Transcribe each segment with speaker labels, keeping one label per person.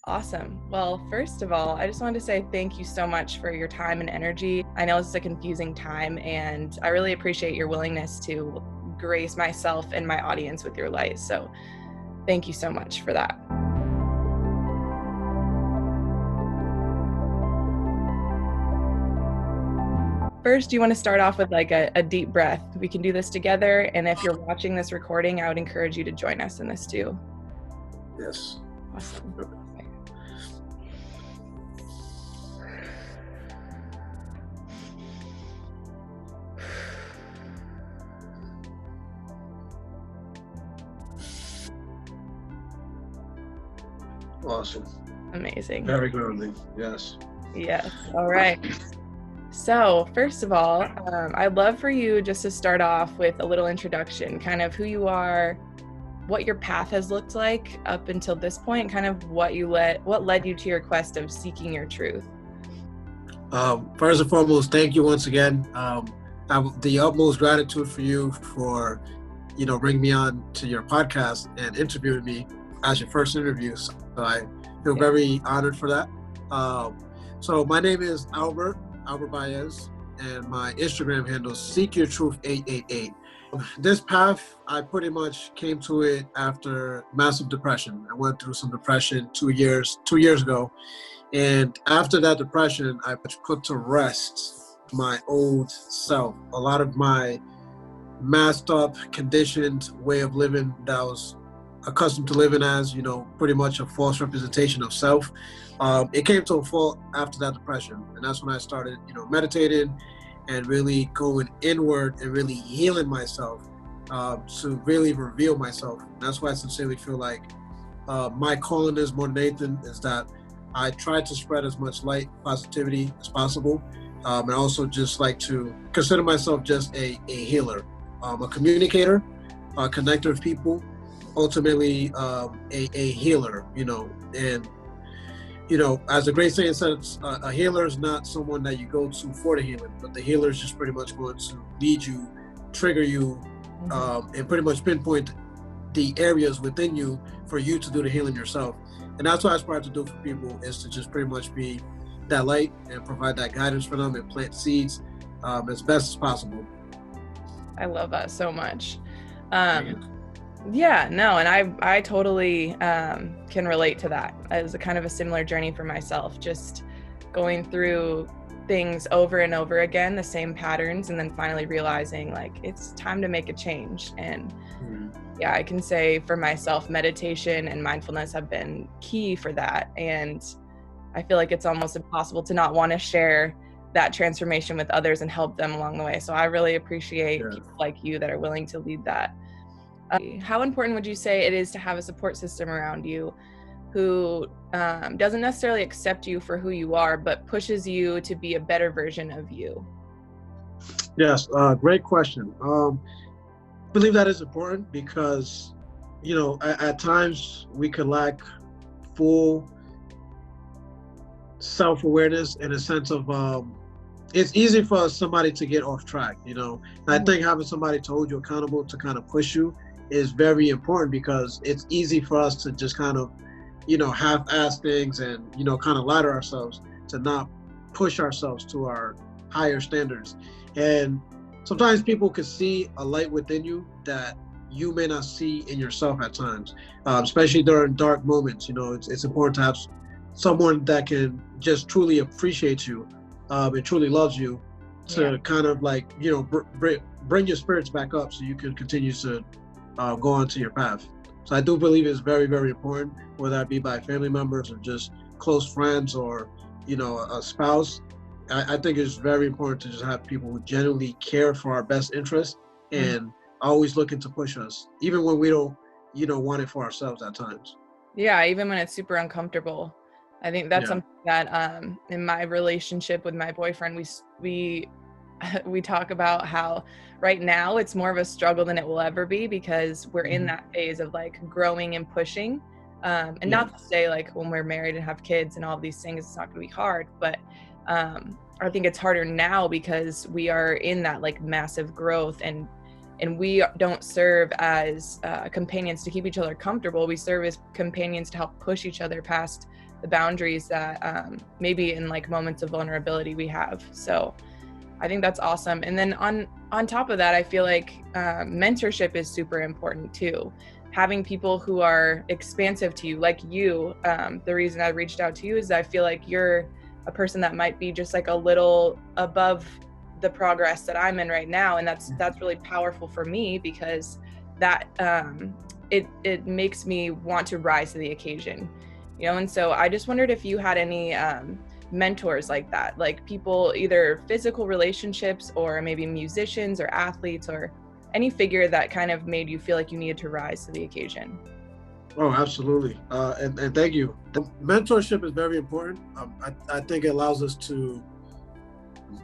Speaker 1: Awesome. Well, first of all, I just wanted to say thank you so much for your time and energy. I know this is a confusing time, and I really appreciate your willingness to grace myself and my audience with your light. So thank you so much for that. First, do you want to start off with like a deep breath? We can do this together. And if you're watching this recording, I would encourage you to join us in this too.
Speaker 2: Yes.
Speaker 1: Awesome.
Speaker 2: Awesome.
Speaker 1: Amazing.
Speaker 2: Very grounding. Yes.
Speaker 1: Yes. All right. So first of all, I'd love for you just to start off with a little introduction, kind of who you are, what your path has looked like up until this point, kind of what led you to your quest of seeking your truth.
Speaker 2: First and foremost, thank you once again. I have the utmost gratitude for you for, bringing me on to your podcast and interviewing me as your first interview. So I feel very honored for that. So my name is Albert Baez, and my Instagram handle is SeekYourTruth888. This path, I pretty much came to it after massive depression. I went through some depression 2 years ago. And after that depression, I put to rest my old self. A lot of my masked up, conditioned way of living that I was accustomed to living as, pretty much a false representation of self. It came to a fault after that depression. And that's when I started, meditating and really going inward and really healing myself to really reveal myself. And that's why I sincerely feel like my calling is more than anything is that I try to spread as much light, positivity as possible. And I also just like to consider myself just a healer, a communicator, a connector of people, ultimately a healer, and as the great saying says, a healer is not someone that you go to for the healing, but the healer is just pretty much going to lead you, trigger you, and pretty much pinpoint the areas within you for you to do the healing yourself. And that's what I aspire to do for people, is to just pretty much be that light and provide that guidance for them and plant seeds as best as possible.
Speaker 1: I love that so much. Yeah, no, and I totally can relate to that as a kind of a similar journey for myself, just going through things over and over again, the same patterns, and then finally realizing like it's time to make a change. And yeah, I can say for myself, meditation and mindfulness have been key for that. And I feel like it's almost impossible to not want to share that transformation with others and help them along the way. So I really appreciate people like you that are willing to lead that. How important would you say it is to have a support system around you who doesn't necessarily accept you for who you are, but pushes you to be a better version of you?
Speaker 2: Yes, great question. I believe that is important because, at times we could lack full self-awareness in a sense of it's easy for somebody to get off track, And I think having somebody to hold you accountable, to kind of push you, is very important, because it's easy for us to just kind of, half-ass things and, kind of lie to ourselves, to not push ourselves to our higher standards. And sometimes people could see a light within you that you may not see in yourself at times, especially during dark moments. It's important to have someone that can just truly appreciate you and truly loves you to kind of like, bring your spirits back up so you can continue to go onto your path. So I do believe it's very, very important, whether that be by family members or just close friends or, a spouse. I think it's very important to just have people who genuinely care for our best interest and always looking to push us, even when we don't, want it for ourselves at times.
Speaker 1: Yeah, even when it's super uncomfortable. I think that's something that in my relationship with my boyfriend, we talk about how right now it's more of a struggle than it will ever be, because we're in that phase of like growing and pushing. And not to say like when we're married and have kids and all these things, it's not going to be hard, but I think it's harder now because we are in that like massive growth and And we don't serve as companions to keep each other comfortable. We serve as companions to help push each other past the boundaries that maybe in like moments of vulnerability we have. So I think that's awesome. And then on top of that, I feel like mentorship is super important too. Having people who are expansive to you, like you. The reason I reached out to you is I feel like you're a person that might be just like a little above the progress that I'm in right now, and that's really powerful for me, because that it makes me want to rise to the occasion, you know. And so I just wondered if you had any mentors like that, like people, either physical relationships or maybe musicians or athletes or any figure that kind of made you feel like you needed to rise to the occasion.
Speaker 2: Oh, absolutely. And thank you. Mentorship is very important. I think it allows us to,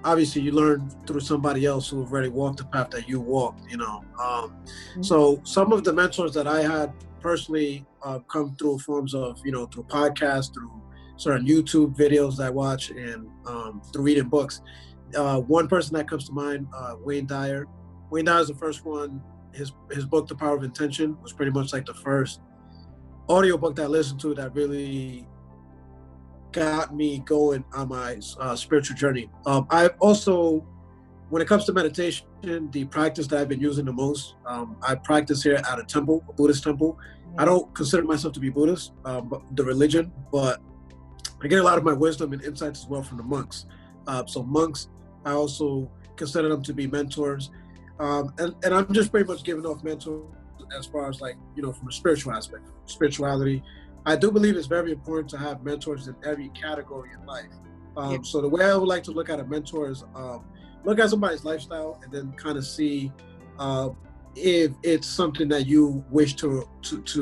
Speaker 2: obviously you learn through somebody else who have already walked the path that you walked, you know. So some of the mentors that I had personally come through forms of, you know, through podcasts, through certain YouTube videos that I watch, and through reading books. One person that comes to mind, Wayne Dyer. Wayne Dyer is the first one. His book, The Power of Intention, was pretty much like the first audiobook that I listened to that really got me going on my spiritual journey. I also, when it comes to meditation, the practice that I've been using the most, I practice here at a temple, a Buddhist temple. I don't consider myself to be Buddhist, but the religion, but I get a lot of my wisdom and insights as well from the monks. So monks, I also consider them to be mentors. And I'm just pretty much giving off mentors as far as, like, you know, from a spiritual aspect, spirituality. I do believe it's very important to have mentors in every category in life. So the way I would like to look at a mentor is look at somebody's lifestyle and then kind of see if it's something that you wish to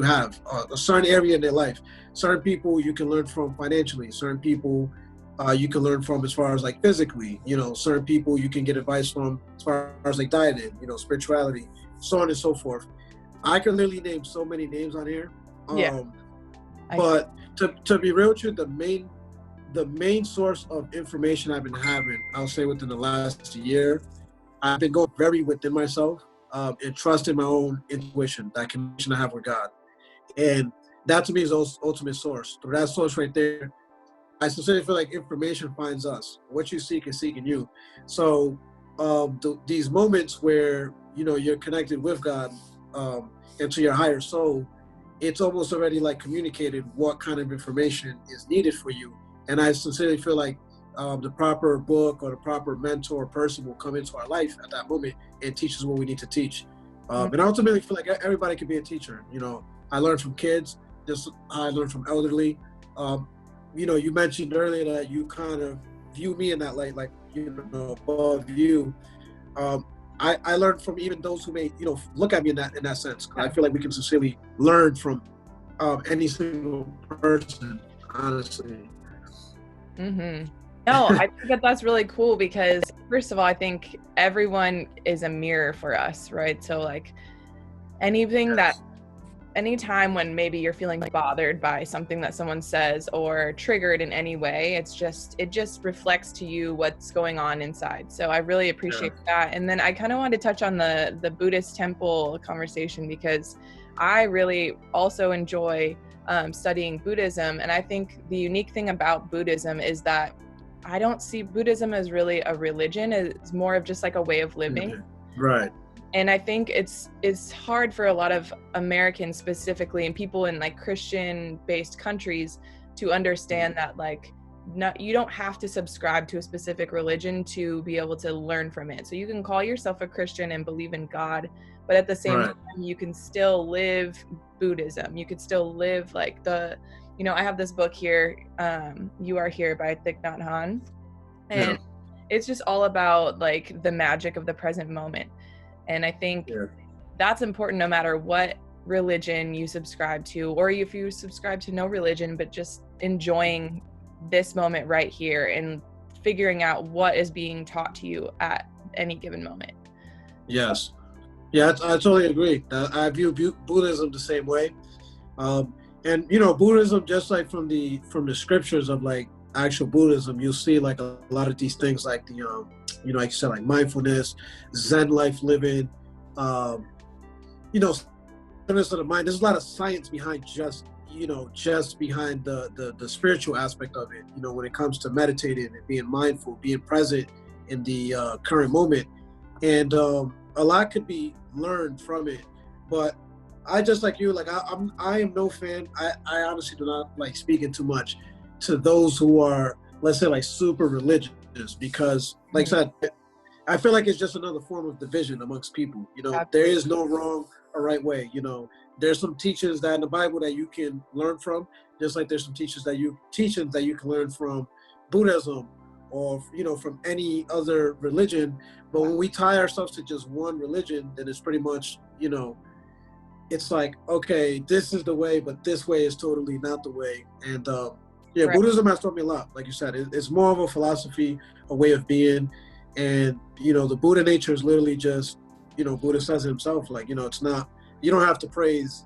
Speaker 2: have a certain area in their life. Certain people you can learn from financially, certain people you can learn from as far as like physically, you know, certain people you can get advice from as far as like dieting, you know, spirituality, so on and so forth. I can literally name so many names on here. But to be real with you, the main source of information I've been having, I'll say within the last year, I've been going very within myself and trusting my own intuition, that connection I have with God. And that to me is the ultimate source. Through that source right there, I sincerely feel like information finds us. What you seek is seeking you. So these moments where, you know, you're connected with God and to your higher soul, it's almost already like communicated what kind of information is needed for you. And I sincerely feel like the proper book or the proper mentor or person will come into our life at that moment and teach us what we need to teach. And I ultimately feel like everybody can be a teacher. You know, I learned from kids, just I learned from elderly. You know, you mentioned earlier that you kind of view me in that light, like, you know, above you. I learned from even those who may, you know, look at me in that sense. I feel like we can sincerely learn from any single person, honestly.
Speaker 1: No, I think that's really cool, because first of all, I think everyone is a mirror for us, right? So like anytime when maybe you're feeling bothered by something that someone says or triggered in any way, it just reflects to you what's going on inside. So I really appreciate that. And then I kind of wanted to touch on the Buddhist temple conversation, because I really also enjoy studying Buddhism. And I think the unique thing about Buddhism is that I don't see Buddhism as really a religion. It's more of just like a way of living.
Speaker 2: Right.
Speaker 1: And I think it's hard for a lot of Americans specifically, and people in like Christian-based countries, to understand that like you don't have to subscribe to a specific religion to be able to learn from it. So you can call yourself a Christian and believe in God, but at the same time, you can still live Buddhism. You could still live like you know, I have this book here, You Are Here by Thich Nhat Hanh. And it's just all about like the magic of the present moment. And I think that's important no matter what religion you subscribe to, or if you subscribe to no religion, but just enjoying this moment right here and figuring out what is being taught to you at any given moment.
Speaker 2: Yes. Yeah, I totally agree. I view Buddhism the same way. And, you know, Buddhism, just like from the scriptures of like actual Buddhism, you'll see like a lot of these things like the, you know, like you said, like mindfulness, Zen life living, you know, stillness of the mind. There's a lot of science behind just behind the spiritual aspect of it. You know, when it comes to meditating and being mindful, being present in the current moment, and a lot could be learned from it. But I just like you, like I am no fan. I honestly do not like speaking too much to those who are, let's say, like super religious, because like I said, I feel like it's just another form of division amongst people. You know,
Speaker 1: Absolutely.
Speaker 2: there is no wrong or right way. You know, there's some teachings that in the Bible that you can learn from, just like there's some teachings that you can learn from Buddhism, or, you know, from any other religion. But when we tie ourselves to just one religion, then it's pretty much, you know, it's like, okay, this is the way, but this way is totally not the way. And yeah,
Speaker 1: Right.
Speaker 2: Buddhism has taught me a lot. Like you said, it's more of a philosophy, a way of being. And, you know, the Buddha nature is literally just, you know, Buddha says it himself, like, you know, it's not, you don't have to praise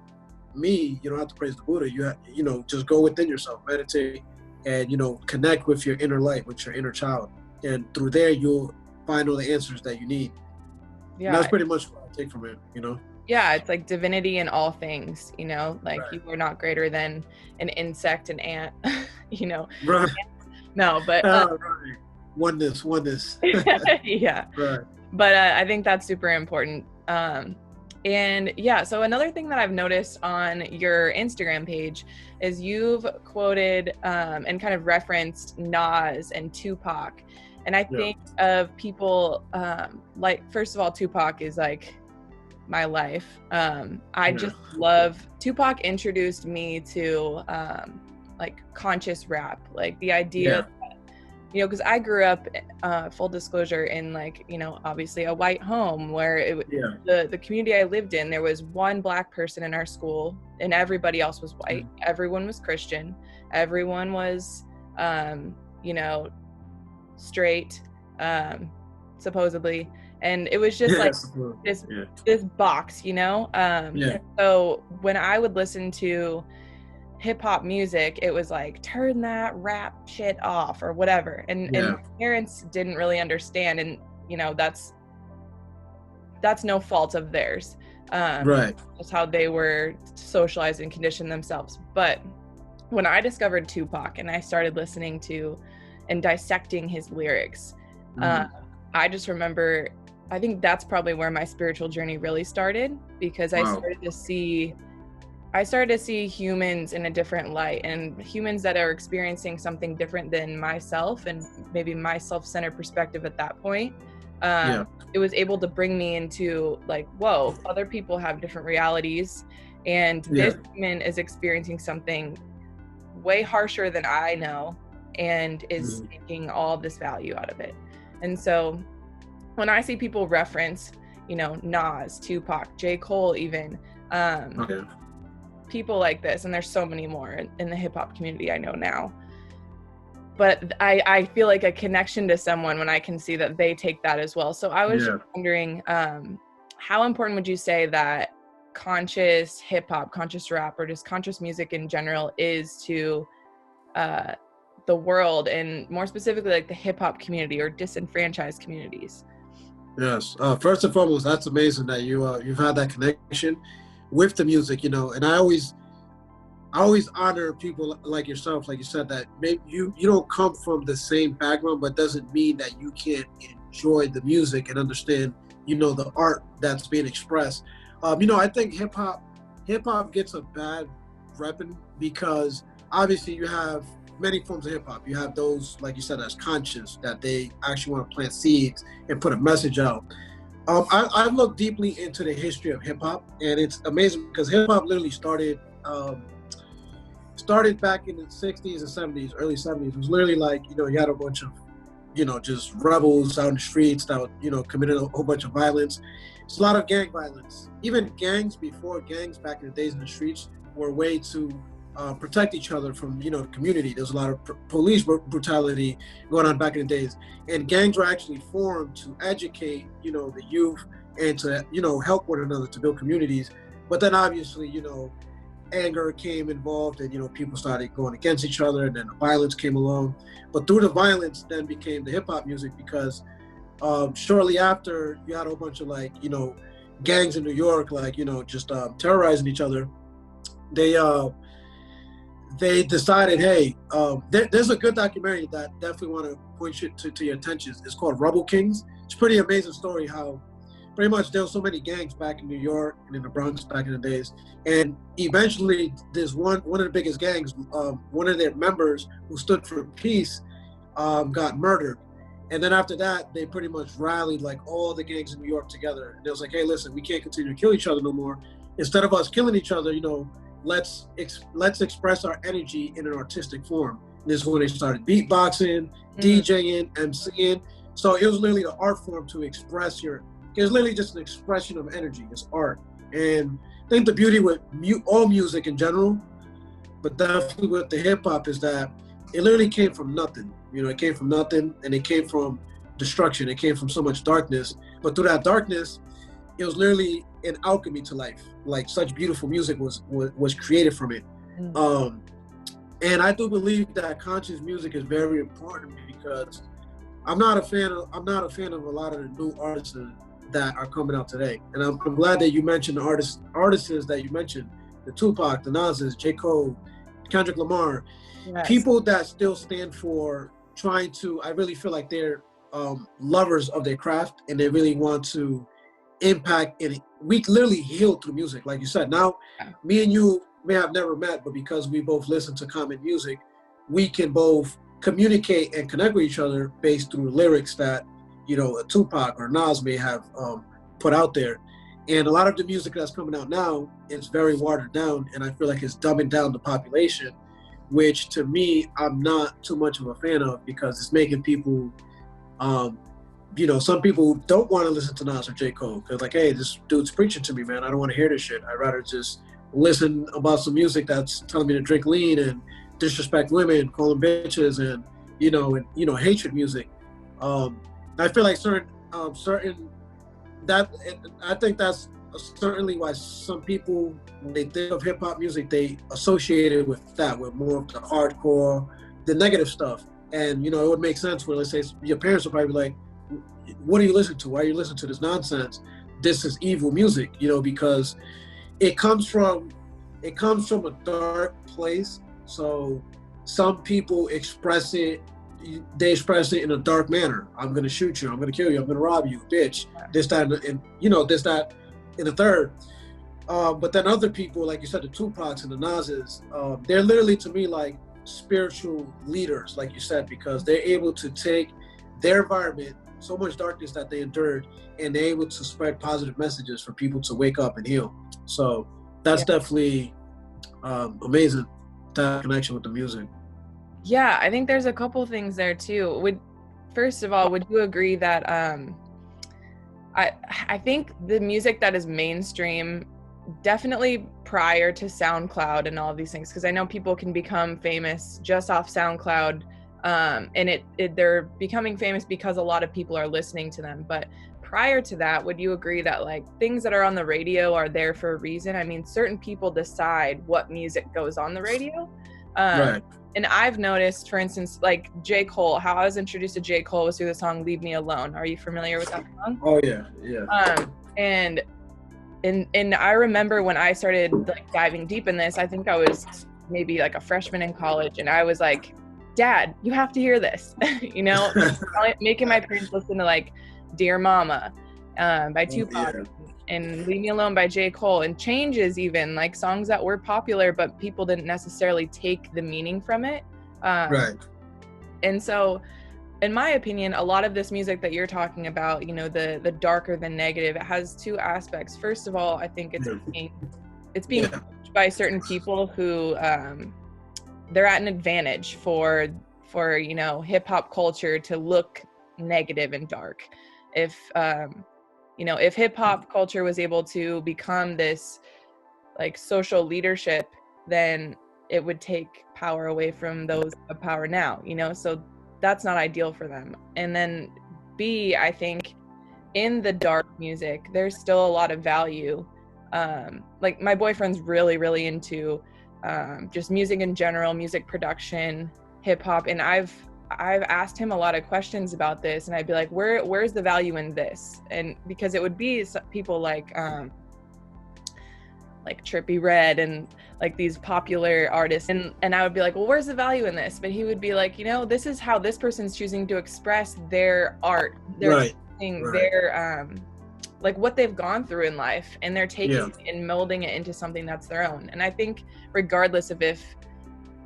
Speaker 2: me, you don't have to praise the Buddha. You know, just go within yourself, meditate, and, you know, connect with your inner light, with your inner child. And through there, you'll find all the answers that you need. And
Speaker 1: Yeah.
Speaker 2: that's pretty much what I take from it, you know?
Speaker 1: Yeah, it's like divinity in all things, you know, like
Speaker 2: Right.
Speaker 1: you are not greater than an insect, an ant, you know.
Speaker 2: Right.
Speaker 1: No, but
Speaker 2: Right. Oneness.
Speaker 1: yeah.
Speaker 2: Right.
Speaker 1: But I think that's super important. And yeah, so another thing that I've noticed on your Instagram page is you've quoted and kind of referenced Nas and Tupac. And I think of people like, first of all, Tupac is like my life. I just love, Tupac introduced me to like conscious rap, like the idea that, you know, because I grew up, full disclosure, in like, you know, obviously a white home where the community I lived in, there was one Black person in our school and everybody else was white. Everyone was Christian. Everyone was, you know, straight, supposedly. And it was just like this box, you know? So when I would listen to hip hop music, it was like, turn that rap shit off or whatever. And my parents didn't really understand. And, you know, that's no fault of theirs. That's how they were socialized and conditioned themselves. But when I discovered Tupac and I started listening to and dissecting his lyrics, I just remember, I think that's probably where my spiritual journey really started, because I started to see humans in a different light, and humans that are experiencing something different than myself and maybe my self-centered perspective at that point. It was able to bring me into like, whoa, other people have different realities, and this human is experiencing something way harsher than I know and is taking all this value out of it. And so when I see people reference, you know, Nas, Tupac, J. Cole, even, people like this, and there's so many more in the hip hop community I know now. But I feel like a connection to someone when I can see that they take that as well. So I was just wondering, how important would you say that conscious hip hop, conscious rap, or just conscious music in general is to the world, and more specifically like the hip hop community or disenfranchised communities?
Speaker 2: Yes. First and foremost, that's amazing that you've had that connection with the music, you know. And I always honor people like yourself, like you said, that maybe you don't come from the same background, but doesn't mean that you can't enjoy the music and understand, you know, the art that's being expressed. You know, I think hip hop gets a bad repping because obviously you have many forms of hip hop. You have those, like you said, that's conscious, that they actually want to plant seeds and put a message out. I've looked deeply into the history of hip hop, and it's amazing because hip hop literally started back in the 60s and 70s, early 70s. It was literally like, you know, you had a bunch of, you know, just rebels out in the streets that, you know, committed a whole bunch of violence. It's a lot of gang violence. Even gangs before gangs back in the days in the streets were a way to protect each other from, you know, the community. There's a lot of police brutality going on back in the days. And gangs were actually formed to educate, you know, the youth and to, you know, help one another to build communities. But then obviously, you know, anger came involved and, you know, people started going against each other, and then the violence came along. But through the violence then became the hip hop music, because shortly after you had a whole bunch of like, you know, gangs in New York, like, just terrorizing each other, they decided, hey, there's a good documentary that definitely want to point you to your attention. It's called Rebel Kings. It's a pretty amazing story how pretty much there were so many gangs back in New York and in the Bronx back in the days. And eventually this one of the biggest gangs, one of their members who stood for peace, got murdered. And then after that, they pretty much rallied like all the gangs in New York together. And it was like, hey, listen, we can't continue to kill each other no more. Instead of us killing each other, let's express our energy in an artistic form. And this is when they started beatboxing, DJing, MCing. So it was literally the art form to express it was literally just an expression of energy. It's art. And I think the beauty with all music in general, but definitely with the hip hop, is that it literally came from nothing. It came from nothing, and it came from destruction. It came from so much darkness. But through that darkness, it was literally an alchemy to life. Like, such beautiful music was created from it. And I do believe that conscious music is very important, because I'm not a fan of a lot of the new artists that are coming out today. And I'm glad that you mentioned the artists that you mentioned, the Tupac, the Nas's, J. Cole, Kendrick Lamar, yes. People that still stand for trying to, I really feel like they're lovers of their craft, and they really want to impact it. We literally heal through music, like you said. Now, me and you may have never met, but because we both listen to common music, we can both communicate and connect with each other based through lyrics that, a Tupac or Nas may have put out there. And a lot of the music that's coming out now, it's very watered down, and I feel like it's dumbing down the population, which to me, I'm not too much of a fan of, because it's making people, some people don't want to listen to Nas or J. Cole. They're like, hey, this dude's preaching to me, man. I don't want to hear this shit. I'd rather just listen about some music that's telling me to drink lean and disrespect women, call them bitches, and, hatred music. I feel like I think that's certainly why some people, when they think of hip hop music, they associate it with that, with more of the hardcore, the negative stuff. And, it would make sense where, let's say, your parents would probably be like, what are you listening to? Why are you listening to this nonsense? This is evil music, because it comes from a dark place. So some people express it in a dark manner. I'm going to shoot you. I'm going to kill you. I'm going to rob you, bitch. This, that, and this, that, and the third. But then other people, like you said, the Tupacs and the Nas's, they're literally, to me, like spiritual leaders, like you said, because they're able to take their environment, so much darkness that they endured, and they're able to spread positive messages for people to wake up and heal. So that's definitely amazing, that connection with the music.
Speaker 1: Yeah, I think there's a couple things there too. First of all, would you agree that I think the music that is mainstream, definitely prior to SoundCloud and all of these things, because I know people can become famous just off SoundCloud, and they're becoming famous because a lot of people are listening to them. But prior to that, would you agree that like things that are on the radio are there for a reason? I mean, certain people decide what music goes on the radio.
Speaker 2: Right.
Speaker 1: And I've noticed, for instance, like J. Cole, how I was introduced to J. Cole was through the song Leave Me Alone. Are you familiar with that song?
Speaker 2: Oh, yeah.
Speaker 1: And I remember when I started like diving deep in this, I think I was maybe like a freshman in college, and I was like, Dad, you have to hear this, making my parents listen to like Dear Mama by Tupac. Yeah. And Leave Me Alone by J. Cole, and Changes, even like songs that were popular, but people didn't necessarily take the meaning from it.
Speaker 2: Right.
Speaker 1: And so, in my opinion, a lot of this music that you're talking about, the darker than negative, it has two aspects. First of all, I think it's being pushed by certain people who they're at an advantage for hip hop culture to look negative and dark. If hip hop culture was able to become this like social leadership, then it would take power away from those of power now, so that's not ideal for them. And then B, I think in the dark music, there's still a lot of value. Like my boyfriend's really, really into just music in general, music production, hip hop. And I've I've asked him a lot of questions about this, and I'd be like, where's the value in this? And because it would be people like Trippie Redd and like these popular artists, and I would be like, well, where's the value in this? But he would be like, this is how this person's choosing to express their art, their their like what they've gone through in life, and they're taking and molding it into something that's their own. And I think regardless of if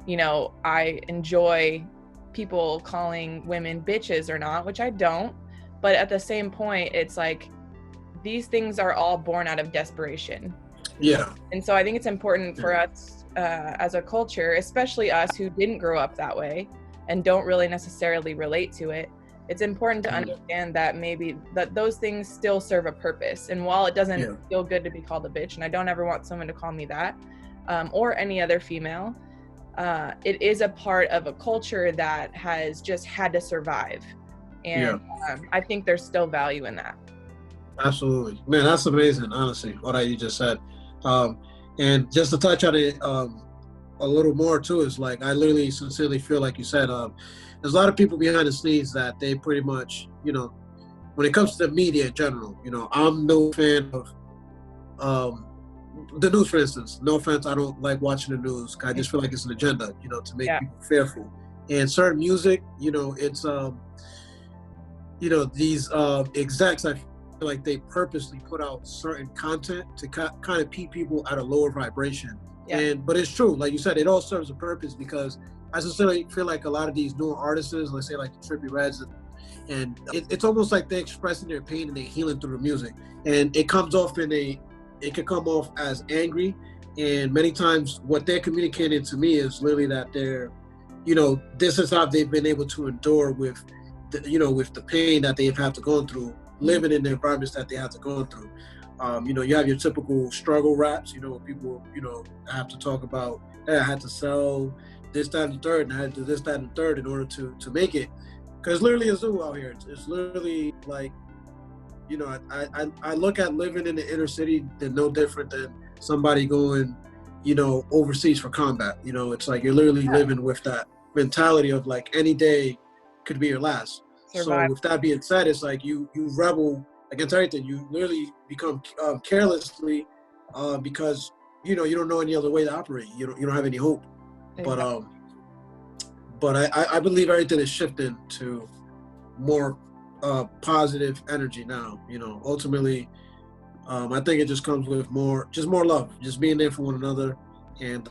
Speaker 1: I enjoy people calling women bitches or not, which I don't, but at the same point, it's like these things are all born out of desperation.
Speaker 2: Yeah.
Speaker 1: And so I think it's important for us as a culture, especially us who didn't grow up that way and don't really necessarily relate to it. It's important to understand that maybe that those things still serve a purpose. And while it doesn't feel good to be called a bitch, and I don't ever want someone to call me that, or any other female, it is a part of a culture that has just had to survive. And I think there's still value in that.
Speaker 2: Absolutely. Man, that's amazing, honestly, what you just said. And just to touch on it a little more too, is like, I literally sincerely feel like you said, there's a lot of people behind the scenes that they pretty much, when it comes to the media in general, I'm no fan of the news, for instance. No offense, I don't like watching the news. I just feel like it's an agenda, to make people fearful. And certain music, it's, these execs, I feel like they purposely put out certain content to kind of keep people at a lower vibration. But it's true, like you said, it all serves a purpose, because I sincerely feel like a lot of these newer artists, let's say like the Trippie Redds, and it's almost like they're expressing their pain and they're healing through the music. And it comes off it could come off as angry, and many times what they're communicating to me is literally that they're, this is how they've been able to endure with the pain that they've had to go through, living in the environments that they had to go through. You have your typical struggle raps, people, have to talk about, hey, I had to sell this, that, and the third, and I had to do this, that, and the third in order to make it. Because literally a zoo out here. It's literally like, I look at living in the inner city, they're no different than somebody going, overseas for combat. It's like you're literally living with that mentality of like any day could be your last. So with that being said, it's like you rebel against everything. You literally become carelessly because you don't know any other way to operate. You don't have any hope. Exactly. But I believe everything is shifting to more positive energy now. Ultimately, I think it just comes with more love, just being there for one another, and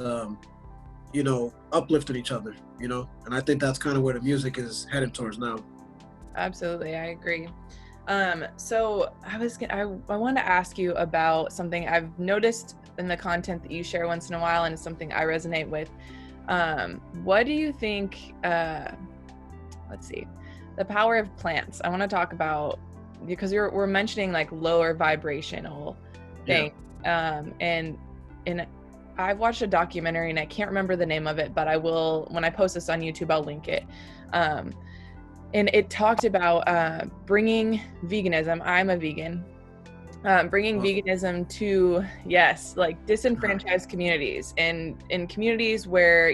Speaker 2: uplifting each other. And I think that's kind of where the music is heading towards now.
Speaker 1: Absolutely, I agree. So I wanted to ask you about something I've noticed in the content that you share once in a while, and it's something I resonate with. What do you think, let's see, the power of plants? I want to talk about, because we're mentioning like lower vibrational thing. And I've watched a documentary, and I can't remember the name of it, but I will, when I post this on YouTube, I'll link it. And it talked about bringing veganism. I'm a vegan. Bringing veganism to, like disenfranchised communities, and in communities where,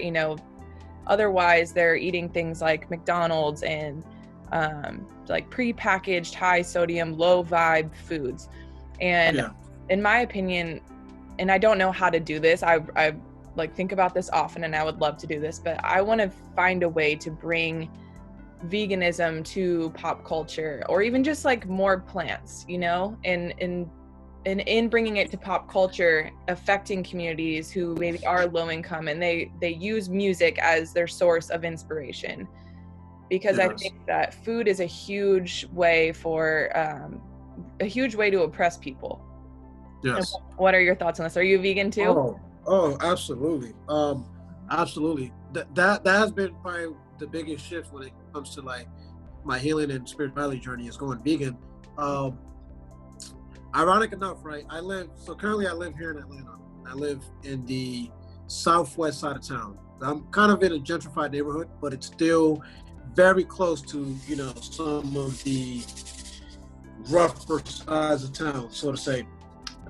Speaker 1: otherwise they're eating things like McDonald's and like prepackaged high sodium, low vibe foods. And in my opinion, and I don't know how to do this, I like think about this often, and I would love to do this, but I want to find a way to bring veganism to pop culture, or even just like more plants, and in bringing it to pop culture, affecting communities who maybe are low income, and they use music as their source of inspiration, because I think that food is a huge way to oppress people.
Speaker 2: Yes.
Speaker 1: And what are your thoughts on this? Are you vegan too?
Speaker 2: Oh, absolutely. Absolutely. That has been probably the biggest shift when it comes to like my healing and spirituality journey, is going vegan. Ironic enough, right? Currently I live here in Atlanta. I live in the southwest side of town. I'm kind of in a gentrified neighborhood, but it's still very close to, some of the rougher sides of town, so to say.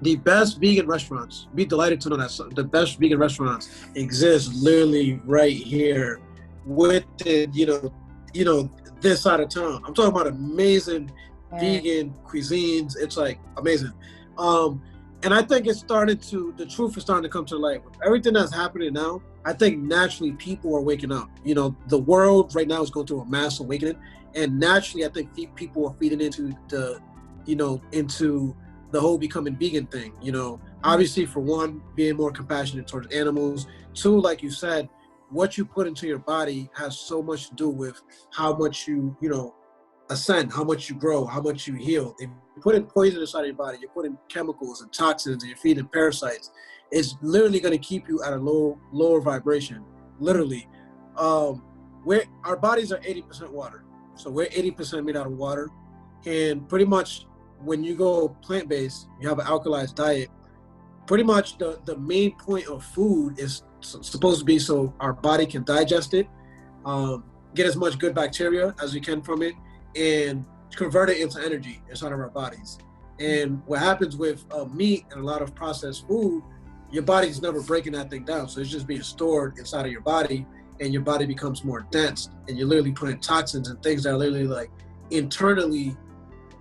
Speaker 2: The best vegan restaurants, be delighted to know that the best vegan restaurants exist literally right here within, you know, this side of town. I'm talking about amazing vegan cuisines. It's like amazing. And I think the truth is starting to come to light. With everything that's happening now, I think naturally people are waking up. You know, the world right now is going through a mass awakening. And naturally, I think people are feeding into into the whole becoming vegan thing. You know, obviously for one, being more compassionate towards animals. Two, like you said, what you put into your body has so much to do with how much you ascend, how much you grow, how much you heal. If you put in poison inside of your body, you're putting chemicals and toxins, and you're feeding parasites. It's literally going to keep you at a lower vibration. Literally, our bodies are 80% water, so we're 80% made out of water, and pretty much when you go plant-based, you have an alkalized diet. Pretty much the main point of food is supposed to be so our body can digest it, get as much good bacteria as we can from it, and convert it into energy inside of our bodies. And what happens with meat and a lot of processed food, your body's never breaking that thing down. So it's just being stored inside of your body, and your body becomes more dense, and you're literally putting toxins and things that are literally like internally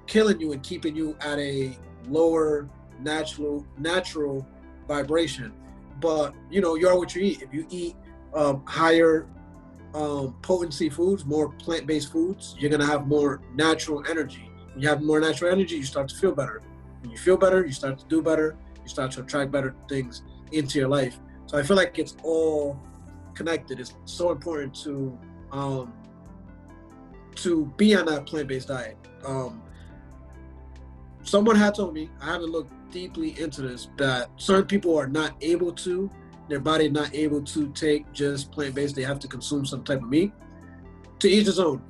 Speaker 2: killing you and keeping you at a lower natural vibration. But you know, you are what you eat. If you eat higher potency foods, more plant-based foods, you're gonna have more natural energy. When you have more natural energy, you start to feel better. When you feel better, you start to do better. You start to attract better things into your life. So I feel like it's all connected. It's so important to be on that plant-based diet. Someone had told me, I haven't looked deeply into this, that certain people are not able to, their body not able to take just plant-based. They have to consume some type of meat. To each his own.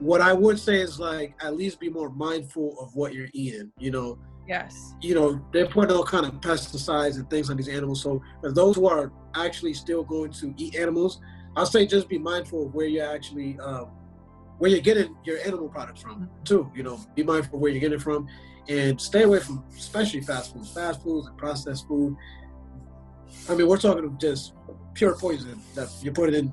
Speaker 2: What I would say is like, at least be more mindful of what you're eating, you know?
Speaker 1: Yes.
Speaker 2: You know, they're putting all kind of pesticides and things on these animals. So for those who are actually still going to eat animals, I'll say just be mindful of where you're actually, where you're getting your animal products from too. You know, be mindful of where you're getting it from, and stay away from especially fast foods and processed food. I mean, we're talking just pure poison that you're putting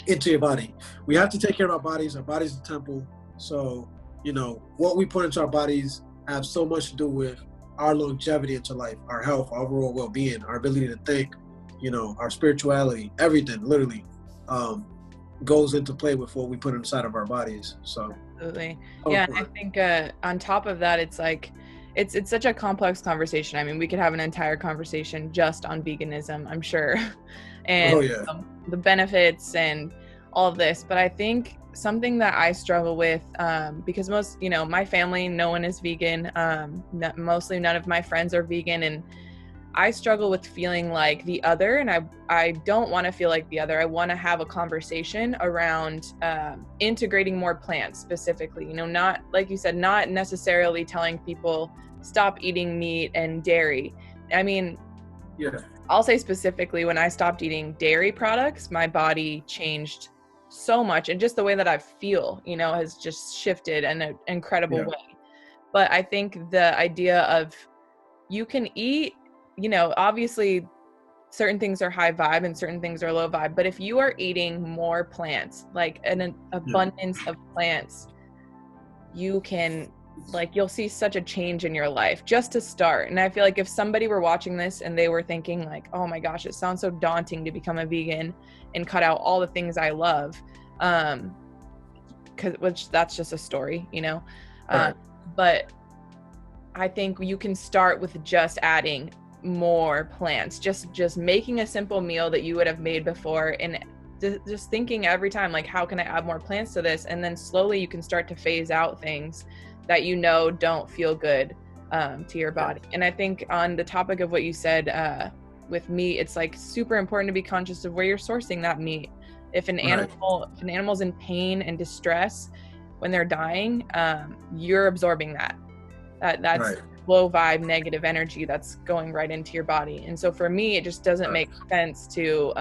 Speaker 2: into your body. We have to take care of our bodies. Our body's a temple. So, you know, what we put into our bodies have so much to do with our longevity into life, our health, our overall well-being, our ability to think, you know, our spirituality, everything literally goes into play with what we put inside of our bodies. So
Speaker 1: absolutely. Yeah, and I think on top of that, it's like it's such a complex conversation. I mean, we could have an entire conversation just on veganism, I'm sure, and the benefits and all of this. But I think something that I struggle with, because most, you know, my family, no one is vegan. Mostly none of my friends are vegan, and I struggle with feeling like the other, and I don't want to feel like the other. I want to have a conversation around integrating more plants specifically, you know, not, like you said, not necessarily telling people stop eating meat and dairy. I mean, I'll say specifically, when I stopped eating dairy products, my body changed so much, and just the way that I feel, you know, has just shifted in an incredible way. But I think the idea of you can eat, you know, obviously certain things are high vibe and certain things are low vibe, but if you are eating more plants, like an abundance of plants, you can, like, you'll see such a change in your life just to start. And I feel like if somebody were watching this and they were thinking like, oh my gosh, it sounds so daunting to become a vegan and cut out all the things I love, which that's just a story, you know, but I think you can start with just adding more plants, just making a simple meal that you would have made before, and just thinking every time, like, how can I add more plants to this? And then slowly you can start to phase out things that, you know, don't feel good to your body. And I think on the topic of what you said with meat, it's like super important to be conscious of where you're sourcing that meat. If an animal's in pain and distress when they're dying, you're absorbing that's low vibe, negative energy that's going right into your body. And so for me, it just doesn't make sense to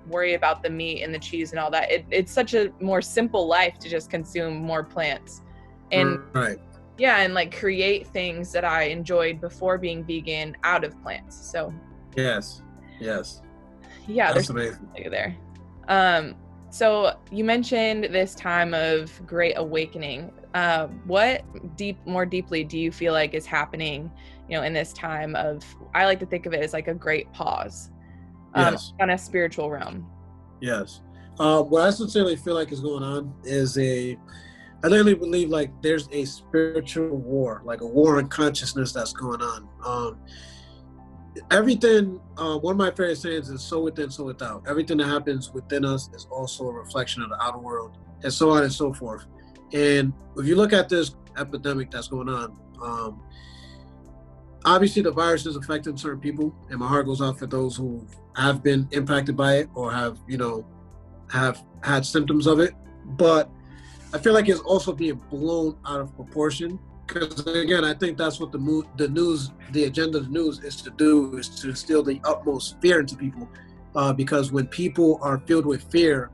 Speaker 1: worry about the meat and the cheese and all that. It's such a more simple life to just consume more plants and and like create things that I enjoyed before being vegan out of plants. So
Speaker 2: yes,
Speaker 1: yeah,
Speaker 2: that's
Speaker 1: there's
Speaker 2: amazing
Speaker 1: there. So you mentioned this time of great awakening. What more deeply do you feel like is happening, in this time of, I like to think of it as like a great pause,
Speaker 2: Yes.
Speaker 1: on a spiritual realm?
Speaker 2: Yes. What I sincerely feel like is going on is I literally believe like there's a spiritual war, like a war on consciousness that's going on. Everything, one of my favorite sayings is so within, so without. Everything that happens within us is also a reflection of the outer world, and so on and so forth. And if you look at this epidemic that's going on, obviously the virus is affecting certain people, and my heart goes out for those who have been impacted by it or have had symptoms of it. But I feel like it's also being blown out of proportion. Because again, I think that's what the agenda of the news is to do, is to instill the utmost fear into people. Because when people are filled with fear,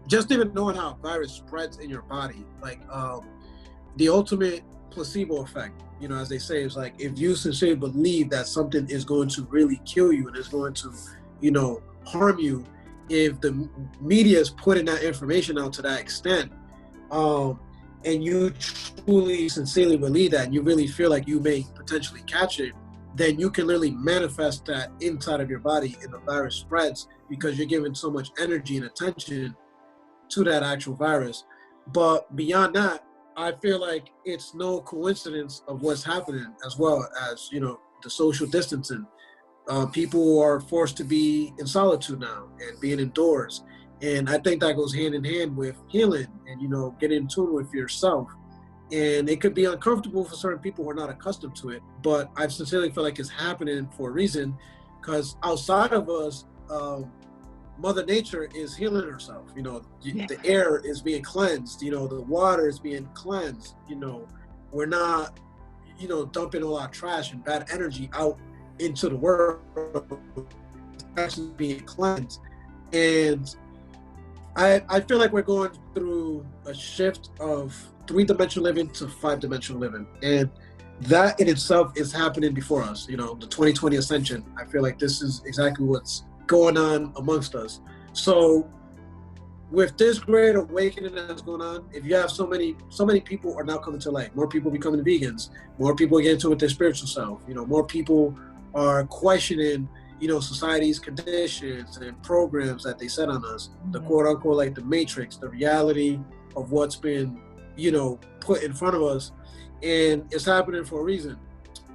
Speaker 2: just even knowing how a virus spreads in your body, like the ultimate placebo effect, as they say, is like if you sincerely believe that something is going to really kill you and is going to, harm you, if the media is putting that information out to that extent, and you truly, sincerely believe that, and you really feel like you may potentially catch it, then you can literally manifest that inside of your body and the virus spreads because you're giving so much energy and attention to that actual virus. But beyond that, I feel like it's no coincidence of what's happening, as well as, the social distancing. People are forced to be in solitude now and being indoors. And I think that goes hand in hand with healing and, getting in tune with yourself. And it could be uncomfortable for certain people who are not accustomed to it. But I sincerely feel like it's happening for a reason, because outside of us, Mother Nature is healing herself. The air is being cleansed. The water is being cleansed. We're not, dumping all our trash and bad energy out into the world. It's actually being cleansed. And I feel like we're going through a shift of 3-dimensional living to 5-dimensional living. And that in itself is happening before us. The 2020 ascension. I feel like this is exactly what's going on amongst us. So with this great awakening that's going on, if you have so many people are now coming to light, more people becoming vegans, more people get into it with their spiritual self, more people are questioning society's conditions and programs that they set on us, the quote unquote, like the matrix, the reality of what's been, put in front of us. And it's happening for a reason.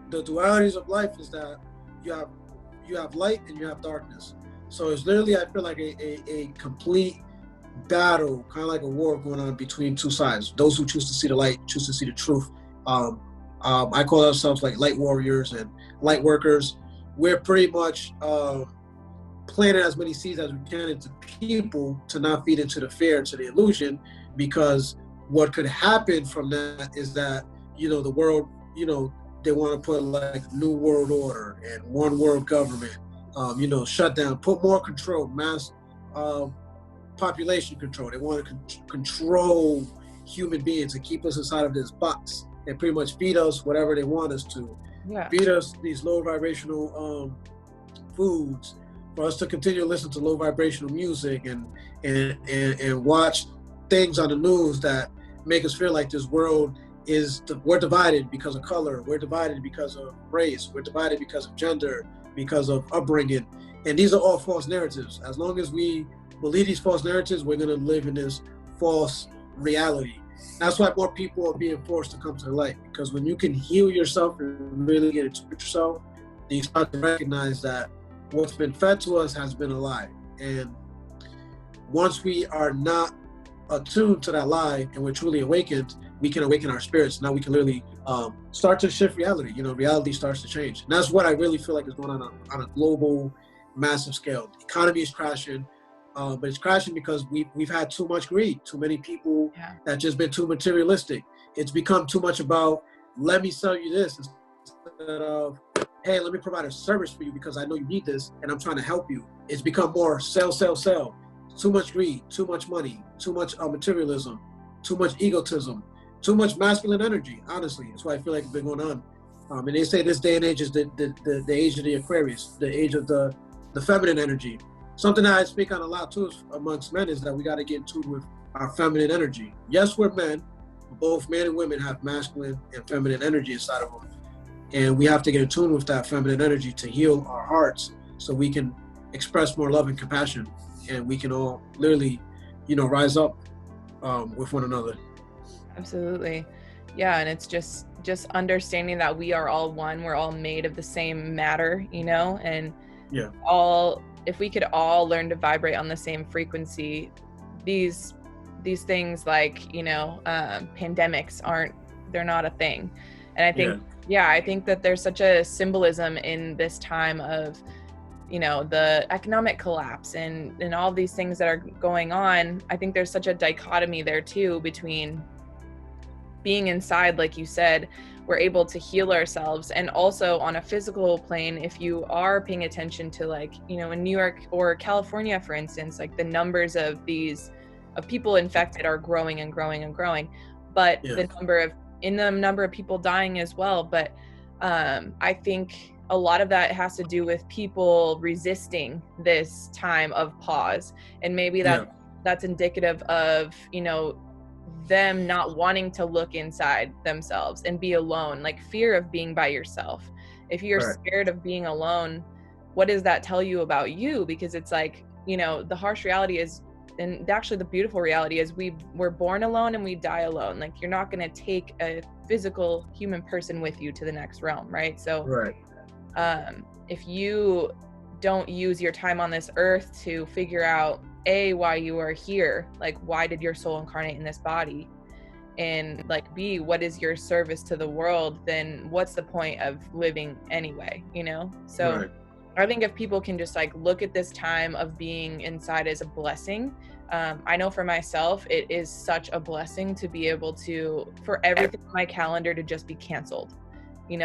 Speaker 2: The dualities of life is that you have light and you have darkness. So it's literally, I feel like a complete battle, kind of like a war going on between two sides. Those who choose to see the light, choose to see the truth. I call ourselves like light warriors and light workers. We're pretty much planting as many seeds as we can into people to not feed into the fear, to the illusion, because what could happen from that is that, the world, they want to put like new world order and one world government, shut down, put more control, mass population control. They want to control human beings and keep us inside of this box and pretty much feed us whatever they want us to. Feed us these low vibrational foods for us to continue to listen to low vibrational music and watch things on the news that make us feel like this world we're divided because of color, we're divided because of race, we're divided because of gender, because of upbringing. And these are all false narratives. As long as we believe these false narratives, we're going to live in this false reality. That's why more people are being forced to come to the light, because when you can heal yourself and really get into yourself, then you start to recognize that what's been fed to us has been a lie. And once we are not attuned to that lie and we're truly awakened, we can awaken our spirits. Now we can literally start to shift reality. Reality starts to change. And that's what I really feel like is going on a global, massive scale. The economy is crashing. But it's crashing because we've had too much greed, too many people that just been too materialistic. It's become too much about, let me sell you this, instead of, hey, let me provide a service for you because I know you need this and I'm trying to help you. It's become more sell, sell, sell. Too much greed, too much money, too much materialism, too much egotism, too much masculine energy, honestly. That's why I feel like it's been going on. And they say this day and age is the age of the Aquarius, the age of the feminine energy. something that I speak on a lot too amongst men is that we got to get in tune with our feminine energy. Yes, we're men. Both men and women have masculine and feminine energy inside of them. And we have to get in tune with that feminine energy to heal our hearts so we can express more love and compassion. And we can all literally, rise up with one another.
Speaker 1: Absolutely. Yeah. And it's just understanding that we are all one. We're all made of the same matter, and
Speaker 2: yeah,
Speaker 1: if we could all learn to vibrate on the same frequency, these things like, pandemics they're not a thing. And I think, I think that there's such a symbolism in this time of, the economic collapse and all these things that are going on. I think there's such a dichotomy there too, between being inside, like you said, we're able to heal ourselves. And also on a physical plane, if you are paying attention to, like, in New York or California, for instance, like the numbers of people infected are growing and growing and growing, but the number of people dying as well. But I think a lot of that has to do with people resisting this time of pause. And maybe that's indicative of, them not wanting to look inside themselves and be alone, like fear of being by yourself. If you're scared of being alone, what does that tell you about you? Because it's like, the harsh reality is, and actually the beautiful reality is, we're born alone and we die alone. Like, you're not going to take a physical human person with you to the next realm, right? So if you don't use your time on this earth to figure out why you are here, like why did your soul incarnate in this body, and like B, what is your service to the world, then what's the point of living anyway, so I think if people can just like look at this time of being inside as a blessing, I know for myself it is such a blessing to be able to, for everything on my calendar to just be canceled, to be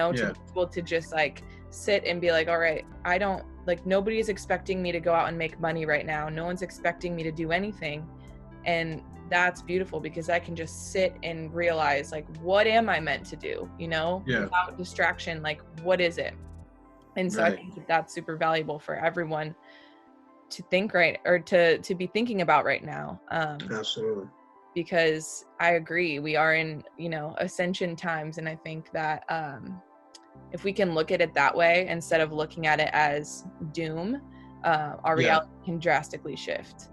Speaker 1: able to just like sit and be like, all right, I don't, like, nobody is expecting me to go out and make money right now. No one's expecting me to do anything. And that's beautiful, because I can just sit and realize, like, what am I meant to do, without distraction? Like, what is it? And so I think that's super valuable for everyone to think to be thinking about right now.
Speaker 2: Absolutely.
Speaker 1: Because I agree, we are in, ascension times. And I think that, if we can look at it that way, instead of looking at it as doom, our reality can drastically shift.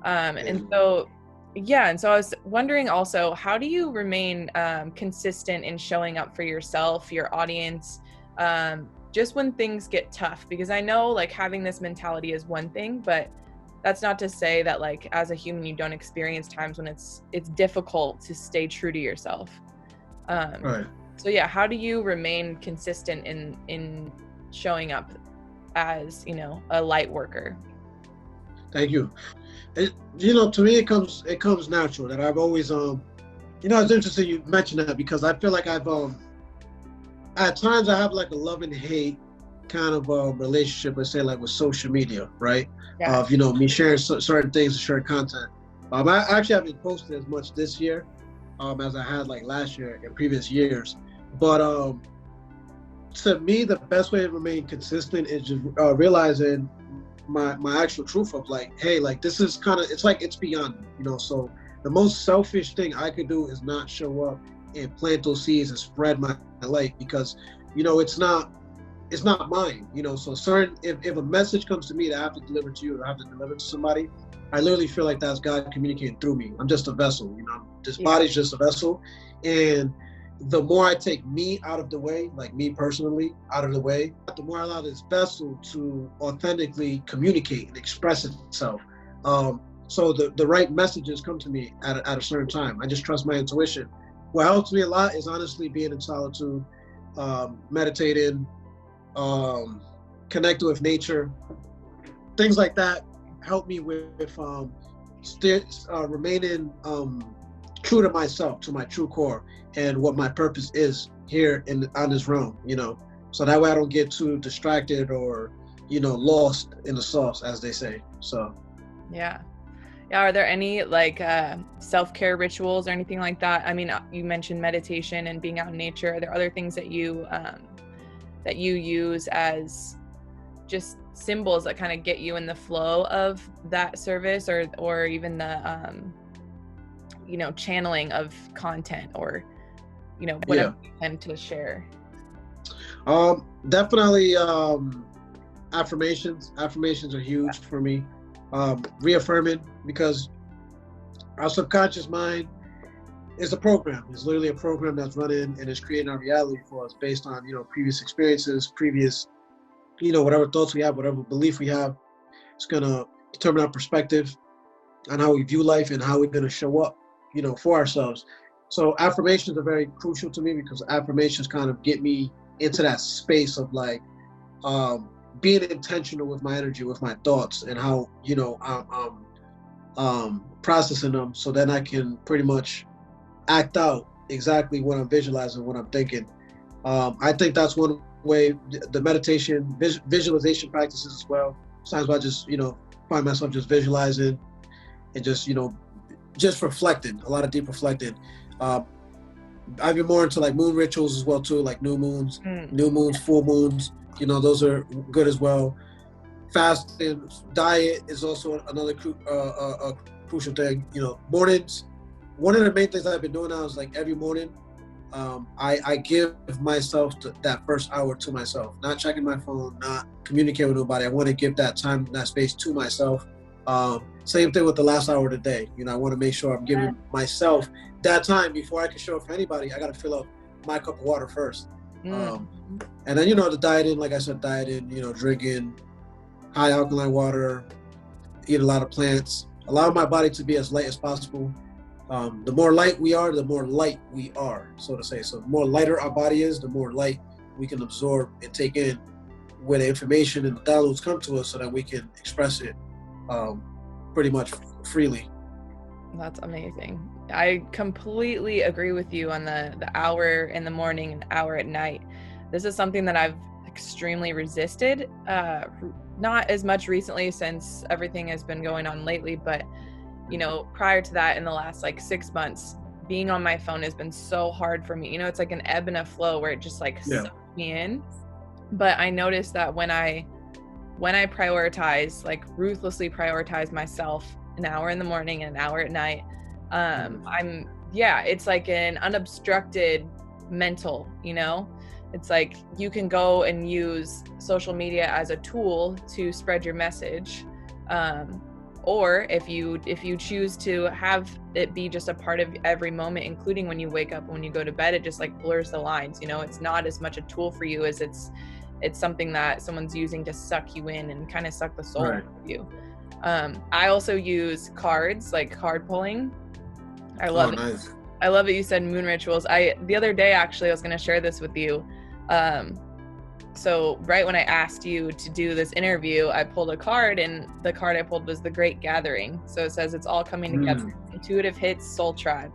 Speaker 1: And so I was wondering also, how do you remain consistent in showing up for yourself, your audience, just when things get tough? Because I know, like, having this mentality is one thing, but that's not to say that, like, as a human, you don't experience times when it's difficult to stay true to yourself. So how do you remain consistent in showing up as, a light worker?
Speaker 2: Thank you. To me, it comes natural that I've always, it's interesting you mentioned that, because I feel like I've, at times I have like a love and hate kind of relationship, let's say, like with social media, right? Of, me sharing certain things, sharing content. I actually haven't posted as much this year as I had like last year and previous years. But to me, the best way to remain consistent is just realizing my actual truth of, like, hey, like, this is kind of, it's like, it's beyond me, so the most selfish thing I could do is not show up and plant those seeds and spread my light, because it's not mine, so certain, if a message comes to me that I have to deliver to you, or I have to deliver to somebody, I literally feel like that's God communicating through me. I'm just a vessel, this body's just a vessel. And the more I take me out of the way, like me personally out of the way, the more I allow this vessel to authentically communicate and express itself. So the right messages come to me at a certain time. I just trust my intuition. What helps me a lot is honestly being in solitude, meditating, connecting with nature. Things like that help me with remaining true to myself, to my true core, and what my purpose is here on this realm, so that way I don't get too distracted or, lost in the sauce, as they say. So are there any like self-care rituals or anything like that? I mean, you mentioned meditation and being out in nature. Are there other things that you use as just
Speaker 1: symbols that kind of get you in the flow of that service, or even the channeling of content, or whatever you tend to share?
Speaker 2: Definitely affirmations. Affirmations are huge for me. Reaffirming, because our subconscious mind is a program. It's literally a program that's running and is creating our reality for us based on, previous experiences, previous, whatever thoughts we have, whatever belief we have. It's going to determine our perspective on how we view life and how we're going to show up, for ourselves. So affirmations are very crucial to me, because affirmations kind of get me into that space of like being intentional with my energy, with my thoughts, and how, I'm processing them, so then I can pretty much act out exactly what I'm visualizing, what I'm thinking. I think that's one way. The meditation, visualization practices as well. Sometimes I just, find myself just visualizing and just, just reflecting, a lot of deep reflecting. I've been more into like moon rituals as well too, like new moons, full moons. Those are good as well. Fasting, diet is also another crucial thing. Mornings. One of the main things I've been doing now is like every morning, I give myself that first hour to myself, not checking my phone, not communicating with nobody. I want to give that time, that space to myself. Same thing with the last hour of the day. I want to make sure I'm giving myself that time before I can show up for anybody. I got to fill up my cup of water first. And then, the dieting, like I said, drinking high alkaline water, eat a lot of plants, allow my body to be as light as possible. The more light we are, the more light we are, so to say. So the more lighter our body is, the more light we can absorb and take in when the information and the downloads come to us, so that we can express it pretty much freely.
Speaker 1: That's amazing. I completely agree with you on the hour in the morning and hour at night. This is something that I've extremely resisted, not as much recently since everything has been going on lately, but prior to that, in the last like 6 months, being on my phone has been so hard for me. It's like an ebb and a flow where it just like sucks me in. But I noticed that when I prioritize, like ruthlessly prioritize myself, an hour in the morning and an hour at night, it's like an unobstructed mental, it's like you can go and use social media as a tool to spread your message. Or if you choose to have it be just a part of every moment, including when you wake up, when you go to bed, it just like blurs the lines. It's not as much a tool for you as it's something that someone's using to suck you in and kind of suck the soul out of you. I also use cards, like card pulling. I love it. Nice. I love it. You said moon rituals. The other day, actually, I was going to share this with you. So right when I asked you to do this interview, I pulled a card, and the card I pulled was the Great Gathering. So it says it's all coming together. Intuitive hits, soul tribe.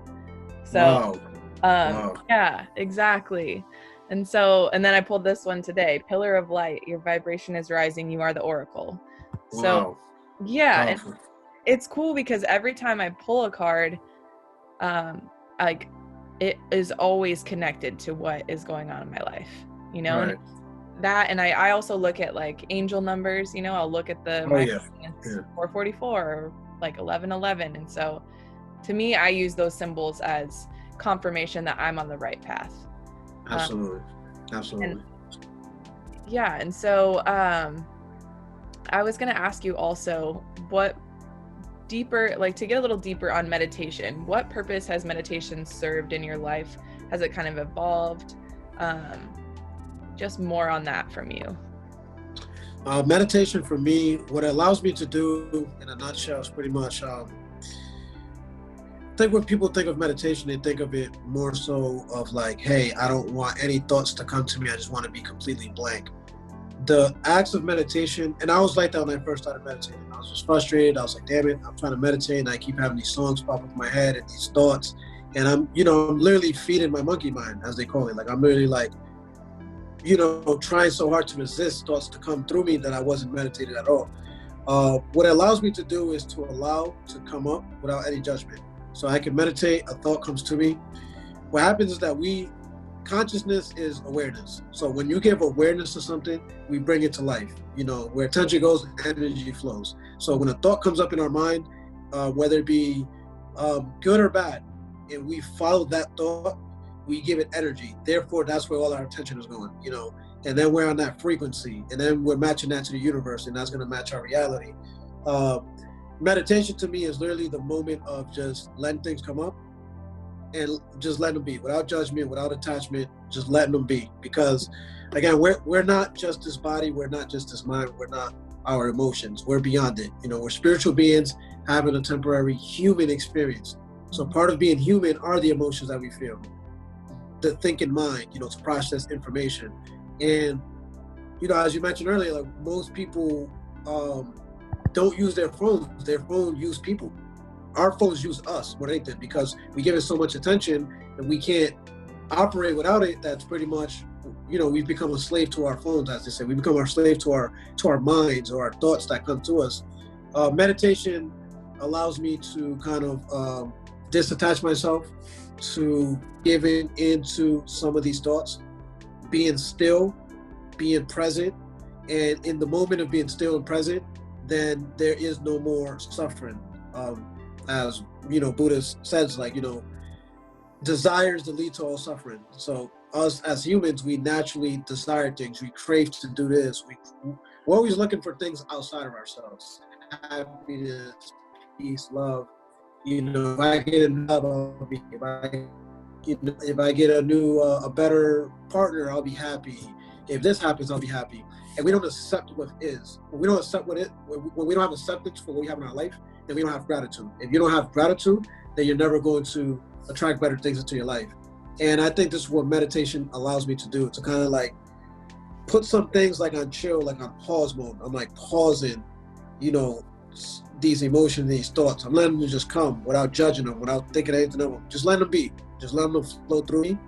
Speaker 1: So, yeah, exactly. And then I pulled this one today, Pillar of Light. Your vibration is rising. You are the oracle. So, yeah, and it's cool because every time I pull a card, like it is always connected to what is going on in my life, Right. That, and I also look at like angel numbers, I'll look at the 444 or like 1111. And so to me, I use those symbols as confirmation that I'm on the right path.
Speaker 2: Absolutely.
Speaker 1: And so I was going to ask you also, what deeper, like to get a little deeper on meditation, what purpose has meditation served in your life? Has it kind of evolved? Just more on that from you.
Speaker 2: Meditation for me, what it allows me to do in a nutshell is pretty much, I think when people think of meditation, they think of it more so of like, hey, I don't want any thoughts to come to me. I just want to be completely blank. The acts of meditation, and I was like that when I first started meditating. I was just frustrated. I was like, damn it, I'm trying to meditate, and I keep having these songs pop up in my head and these thoughts. And I'm literally feeding my monkey mind, as they call it. Like, I'm literally like, trying so hard to resist thoughts to come through me that I wasn't meditating at all. What it allows me to do is to allow to come up without any judgment. So I can meditate, a thought comes to me. What happens is that we consciousness is awareness. So when you give awareness to something, we bring it to life. You know, where attention goes, energy flows. So when a thought comes up in our mind, whether it be good or bad, and we follow that thought, we give it energy. Therefore, that's where all our attention is going, you know. And then we're on that frequency, and then we're matching that to the universe, and that's going to match our reality. Meditation to me is literally the moment of just letting things come up and just letting them be, without judgment, without attachment, just letting them be. Because again, we're not just this body, we're not just this mind, we're not our emotions, we're beyond it. You know, we're spiritual beings having a temporary human experience. So part of being human are the emotions that we feel, the thinking mind, you know, to process information. And, you know, as you mentioned earlier, like most people don't use their phones. Their phones use people. Our phones use us more than anything, because we give it so much attention and we can't operate without it. That's pretty much, you know, we've become a slave to our phones, as they say. We become our slave to our minds or our thoughts that come to us. Meditation allows me to kind of disattach myself to giving into some of these thoughts, being still, being present. And in the moment of being still and present, then there is no more suffering. As, you know, Buddha says, like, you know, desires that lead to all suffering. So us as humans, we naturally desire things. We crave to do this. We're always looking for things outside of ourselves. Happiness, peace, love. You know, if I get a love, I'll be. If I get a new, a better partner, I'll be happy. If this happens, I'll be happy. And we don't accept what is. When we don't accept when we don't have acceptance for what we have in our life, then we don't have gratitude. If you don't have gratitude, then you're never going to attract better things into your life. And I think this is what meditation allows me to do, to kind of like put some things like on chill, like on pause mode. I'm like pausing, you know, these emotions, these thoughts. I'm letting them just come without judging them, without thinking anything of them. Just letting them be. Just letting them flow through me.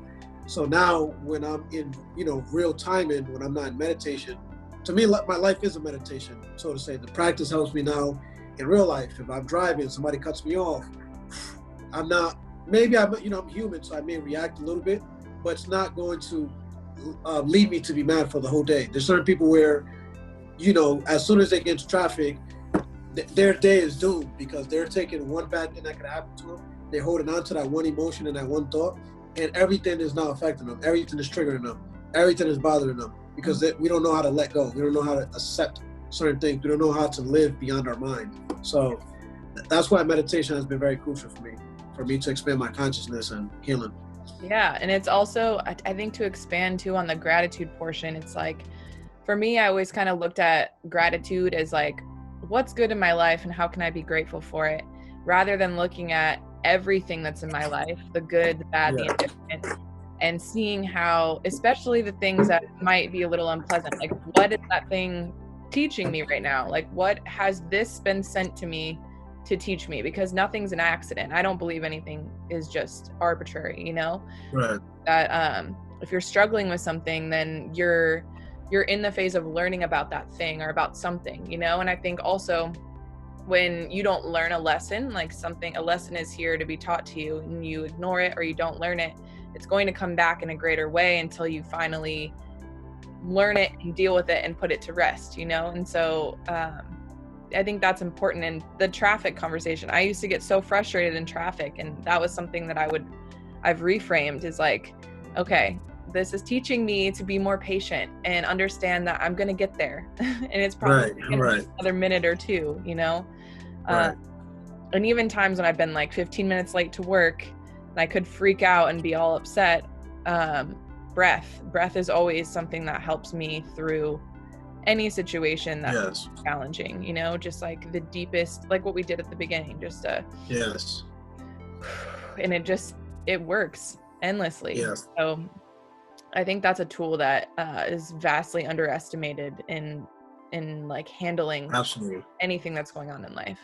Speaker 2: So now when I'm in, you know, real time, and when I'm not in meditation, to me, my life is a meditation, so to say. The practice helps me now in real life. If I'm driving, somebody cuts me off, maybe I'm human, so I may react a little bit, but it's not going to lead me to be mad for the whole day. There's certain people where, you know, as soon as they get into traffic, their day is doomed, because they're taking one bad thing that could happen to them. They're holding on to that one emotion and that one thought, and everything is now affecting them. Everything is triggering them. Everything is bothering them, because we don't know how to let go. We don't know how to accept certain things. We don't know how to live beyond our mind. So that's why meditation has been very crucial for me to expand my consciousness and healing.
Speaker 1: Yeah. And it's also, I think, to expand too on the gratitude portion, it's like, for me, I always kind of looked at gratitude as like, what's good in my life and how can I be grateful for it, rather than looking at everything that's in my life, the good, the bad, the indifferent, and seeing how, especially the things that might be a little unpleasant, like what is that thing teaching me right now? Like, what has this been sent to me to teach me? Because nothing's an accident. I don't believe anything is just arbitrary, you know?
Speaker 2: Right.
Speaker 1: That if you're struggling with something, then you're in the phase of learning about that thing or about something, you know? And I think also when you don't learn a lesson, like a lesson is here to be taught to you, and you ignore it or you don't learn it, it's going to come back in a greater way until you finally learn it and deal with it and put it to rest, you know? And so I think that's important. And the traffic conversation, I used to get so frustrated in traffic, and that was something that I've reframed, is like, okay, this is teaching me to be more patient and understand that I'm going to get there. And it's probably another minute or two, you know?
Speaker 2: Right.
Speaker 1: And even times when I've been like 15 minutes late to work and I could freak out and be all upset, breath is always something that helps me through any situation that's challenging, you know, just like the deepest, like what we did at the beginning, just and it works endlessly.
Speaker 2: Yes.
Speaker 1: So I think that's a tool that is vastly underestimated in like handling anything that's going on in life.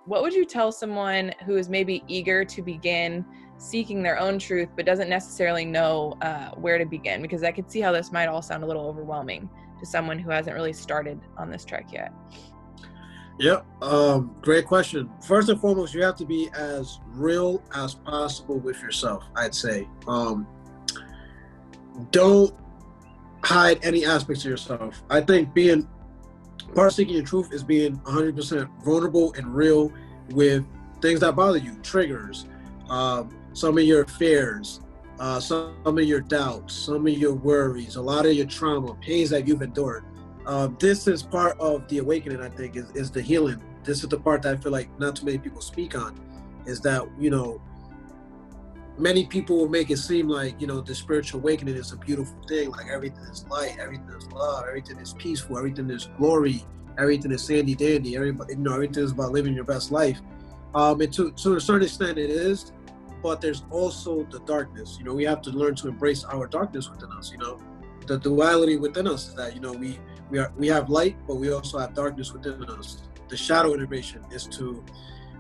Speaker 1: What would you tell someone who is maybe eager to begin seeking their own truth, but doesn't necessarily know where to begin? Because I could see how this might all sound a little overwhelming to someone who hasn't really started on this trek yet.
Speaker 2: Yep. Great question. First and foremost, you have to be as real as possible with yourself, I'd say. don't hide any aspects of yourself. I think part of seeking your truth is being 100% vulnerable and real with things that bother you, triggers, some of your fears, some of your doubts, some of your worries, a lot of your trauma, pains that you've endured. This is part of the awakening, I think, is the healing. This is the part that I feel like not too many people speak on, is that, many people will make it seem like, the spiritual awakening is a beautiful thing. Like everything is light, everything is love, everything is peaceful, everything is glory, everything is sandy dandy, everything is about living your best life. And to a certain extent it is, but there's also the darkness. We have to learn to embrace our darkness within us. The duality within us is that, we have light, but we also have darkness within us. The shadow integration is to,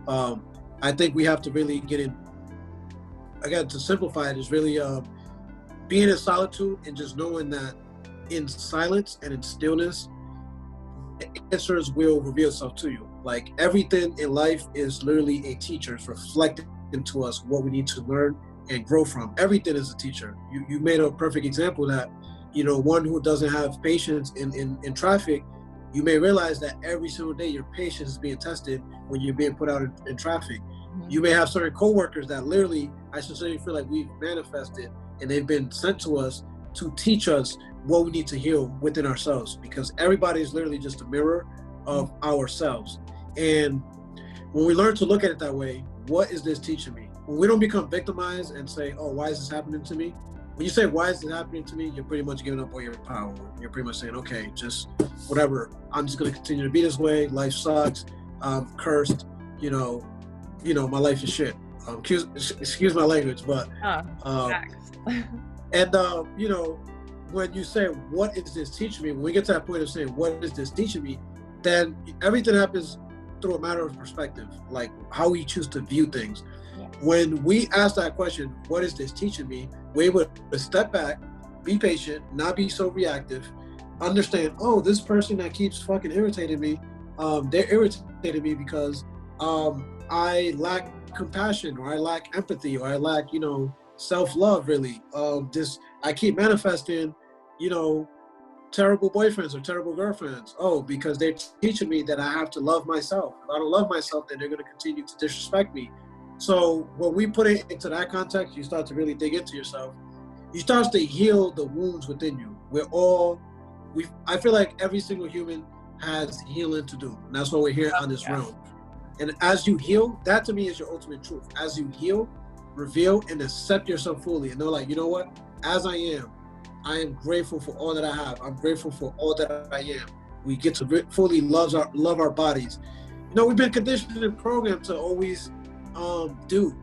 Speaker 2: I think we have to really get in. Again, to simplify it, is really being in solitude and just knowing that in silence and in stillness, the answers will reveal itself to you. Like everything in life is literally a teacher. It's reflecting into us what we need to learn and grow from. Everything is a teacher. You made a perfect example that, one who doesn't have patience in traffic, you may realize that every single day your patience is being tested when you're being put out in traffic. You may have certain coworkers that literally, I sincerely feel like we've manifested and they've been sent to us to teach us what we need to heal within ourselves, because everybody is literally just a mirror of ourselves. And when we learn to look at it that way, what is this teaching me? When we don't become victimized and say, oh, why is this happening to me? When you say, why is this happening to me? You're pretty much giving up all your power. You're pretty much saying, okay, just whatever. I'm just going to continue to be this way. Life sucks. I'm cursed. My life is shit. Excuse my language, but and when you say, what is this teaching me? When we get to that point of saying, what is this teaching me? Then everything happens through a matter of perspective, like how we choose to view things. Yes. When we ask that question, what is this teaching me? We're able to step back, be patient, not be so reactive, understand, oh, this person that keeps fucking irritating me, they're irritating me because I lack compassion, or I lack empathy, or I lack, self-love, really. I keep manifesting, terrible boyfriends or terrible girlfriends. Oh, because they're teaching me that I have to love myself. If I don't love myself, then they're going to continue to disrespect me. So when we put it into that context, you start to really dig into yourself. You start to heal the wounds within you. I feel like every single human has healing to do. And that's why we're here on this realm. And as you heal, that to me is your ultimate truth. As you heal, reveal, and accept yourself fully. And know, like, you know what? As I am grateful for all that I have. I'm grateful for all that I am. We get to fully love our bodies. We've been conditioned and programmed to always do.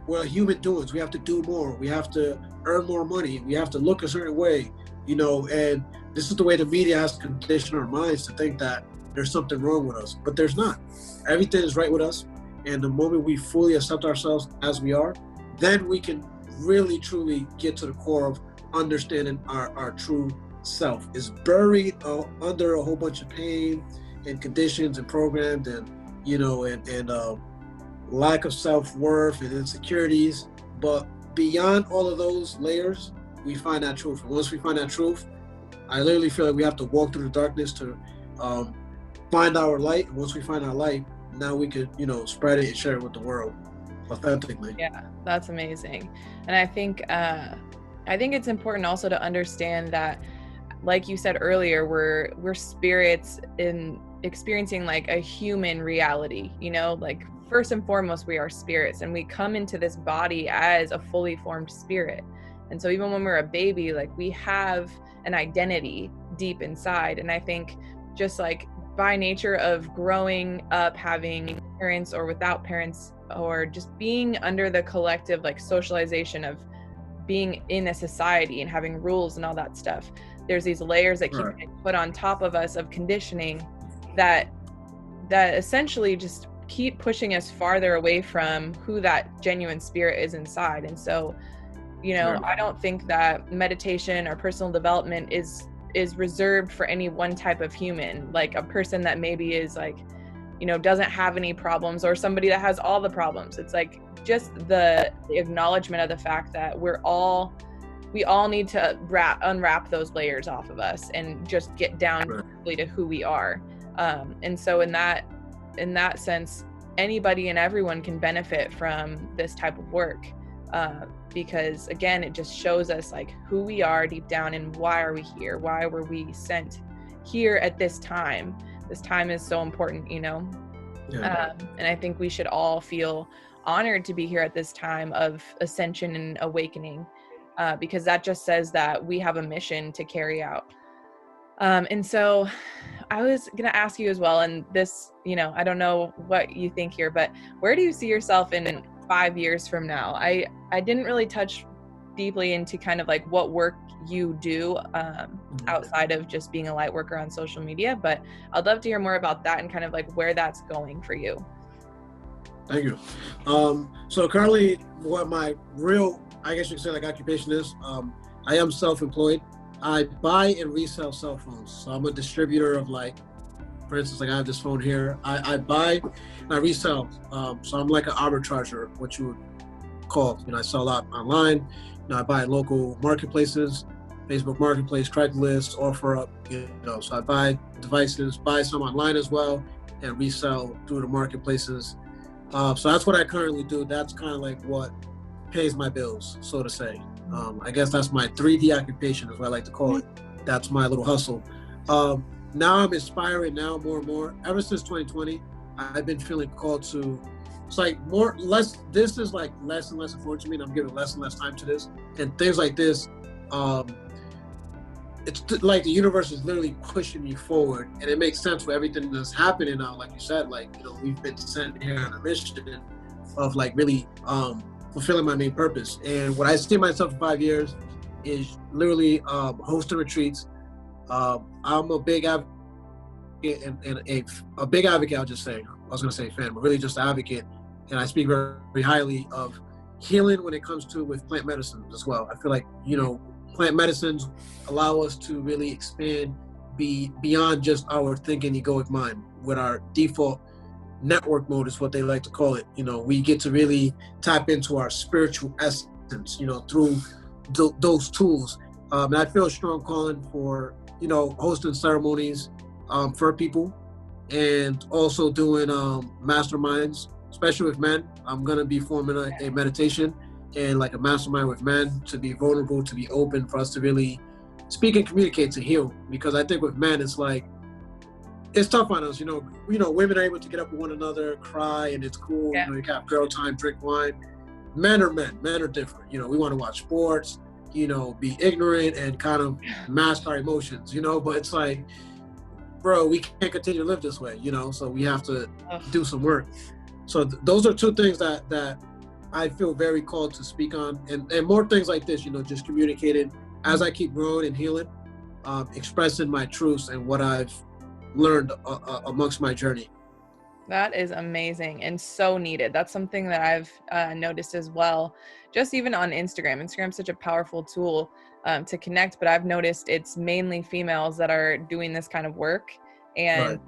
Speaker 2: We're human doings. We have to do more. We have to earn more money. We have to look a certain way, and this is the way the media has conditioned our minds to think that there's something wrong with us, but there's not. Everything is right with us. And the moment we fully accept ourselves as we are, then we can really, truly get to the core of understanding our true self. Is buried under a whole bunch of pain and conditions and programmed and, lack of self-worth and insecurities. But beyond all of those layers, we find that truth. And once we find that truth, I literally feel like we have to walk through the darkness to find our light. And once we find our light, now we could, spread it and share it with the world authentically.
Speaker 1: Yeah, that's amazing. And I think it's important also to understand that, like you said earlier, we're spirits in experiencing like a human reality, like first and foremost, we are spirits, and we come into this body as a fully formed spirit. And so even when we're a baby, like we have an identity deep inside. And I think just like by nature of growing up, having parents or without parents, or just being under the collective like socialization of being in a society and having rules and all that stuff, there's these layers that keep getting put on top of us of conditioning that essentially just keep pushing us farther away from who that genuine spirit is inside. And so, I don't think that meditation or personal development is reserved for any one type of human, like a person that maybe is like, doesn't have any problems, or somebody that has all the problems. It's like just the acknowledgement of the fact that we're all we all need to unwrap those layers off of us and just get down to who we are. And so in that sense, anybody and everyone can benefit from this type of work, because again, it just shows us like who we are deep down and why are we here? Why were we sent here at this time? This time is so important, you know? Yeah. And I think we should all feel honored to be here at this time of ascension and awakening, because that just says that we have a mission to carry out. And so I was going to ask you as well, and this, you know, I don't know what you think here, but where do you see yourself in 5 years from now? I didn't really touch deeply into kind of like what work you do outside of just being a light worker on social media, but I'd love to hear more about that and kind of like where that's going for you.
Speaker 2: Thank you. So currently what my real, I guess you could say, like occupation is, I am self-employed. I buy and resell cell phones. So I'm a distributor of, like, for instance, like I have this phone here. I buy and I resell. So I'm like an arbitrager, what you would call. You know, I sell a lot online. You know, I buy at local marketplaces, Facebook Marketplace, Craigslist, OfferUp. You know, so I buy devices, buy some online as well, and resell through the marketplaces. So that's what I currently do. That's kind of like what pays my bills, so to say. I guess that's my 3D occupation, is what I like to call it. That's my little hustle. Now I'm inspiring now more and more. Ever since 2020, I've been feeling called to, it's like this is like less and less important to me, and I'm giving less and less time to this. And things like this, it's like the universe is literally pushing me forward, and it makes sense for everything that's happening now. Like you said, like, you know, we've been sent here on a mission of like really fulfilling my main purpose. And what I see myself in 5 years is literally hosting retreats. I'm a big advocate and a big advocate, I'll just say. I was going to say fan, but really just an advocate. And I speak very, very highly of healing when it comes to with plant medicine as well. I feel like, you know, plant medicines allow us to really expand beyond just our thinking egoic mind. With our default network mode is what they like to call it. You know, we get to really tap into our spiritual essence, you know, through those tools. And I feel a strong calling for, you know, hosting ceremonies for people, and also doing masterminds, especially with men. I'm going to be forming a meditation and like a mastermind with men, to be vulnerable, to be open, for us to really speak and communicate, to heal. Because I think with men, it's like, it's tough on us, you know, women are able to get up with one another, cry, and it's cool. Yeah. You know, you can have girl time, drink wine. Men are different. You know, we want to watch sports, you know, be ignorant and kind of mask our emotions, you know, but it's like, bro, we can't continue to live this way, you know, so we have to do some work. So those are two things that I feel very called to speak on, and more things like this, you know, just communicating as I keep growing and healing, expressing my truths and what I've learned amongst my journey.
Speaker 1: That is amazing and so needed. That's something that I've noticed as well, just even on Instagram. Instagram's such a powerful tool to connect, but I've noticed it's mainly females that are doing this kind of work. And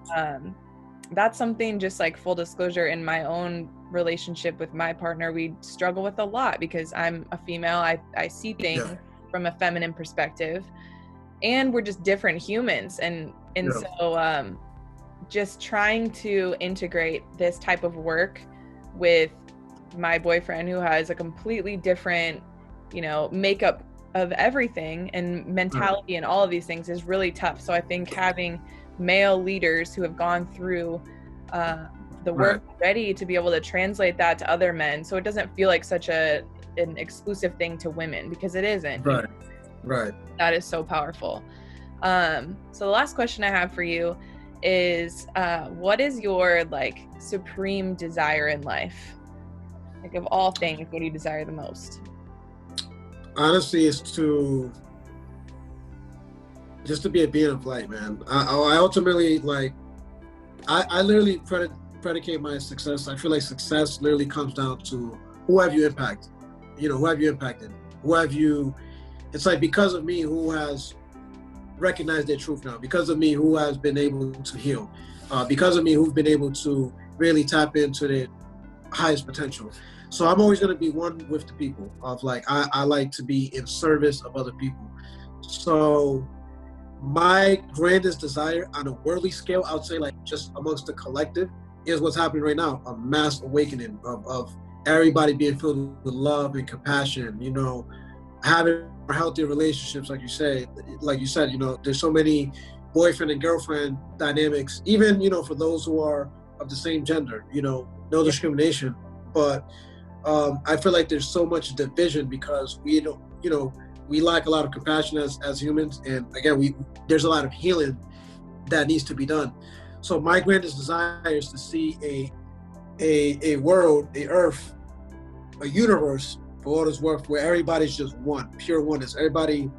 Speaker 1: that's something, just like full disclosure, in my own relationship with my partner, we struggle with a lot because I'm a female. I see things from a feminine perspective, and we're just different humans. And so just trying to integrate this type of work with my boyfriend, who has a completely different, you know, makeup of everything and mentality and all of these things, is really tough. So I think having male leaders who have gone through the work already to be able to translate that to other men, so it doesn't feel like such an exclusive thing to women, because it isn't.
Speaker 2: Right.
Speaker 1: That is so powerful. So the last question I have for you is, what is your like supreme desire in life? Like, of all things, what do you desire the most?
Speaker 2: Honestly, it's just to be a being of light, man. I ultimately, like, I literally predicate my success. I feel like success literally comes down to who have you impacted? You know, who have you impacted? It's like, because of me, who has recognized their truth now? Because of me, who has been able to heal? Because of me, who've been able to really tap into their highest potential? So I'm always going to be one with the people of like, I like to be in service of other people. So my grandest desire on a worldly scale, I would say like just amongst the collective, is what's happening right now, a mass awakening of everybody being filled with love and compassion, you know, having healthy relationships, like you said, you know, there's so many boyfriend and girlfriend dynamics, even, you know, for those who are of the same gender, you know, no discrimination. But I feel like there's so much division because we don't, you know, we lack a lot of compassion as humans. And again, there's a lot of healing that needs to be done. So my grandest desire is to see a world, a earth, a universe, for what it's worth, where everybody's just one, pure oneness. Everybody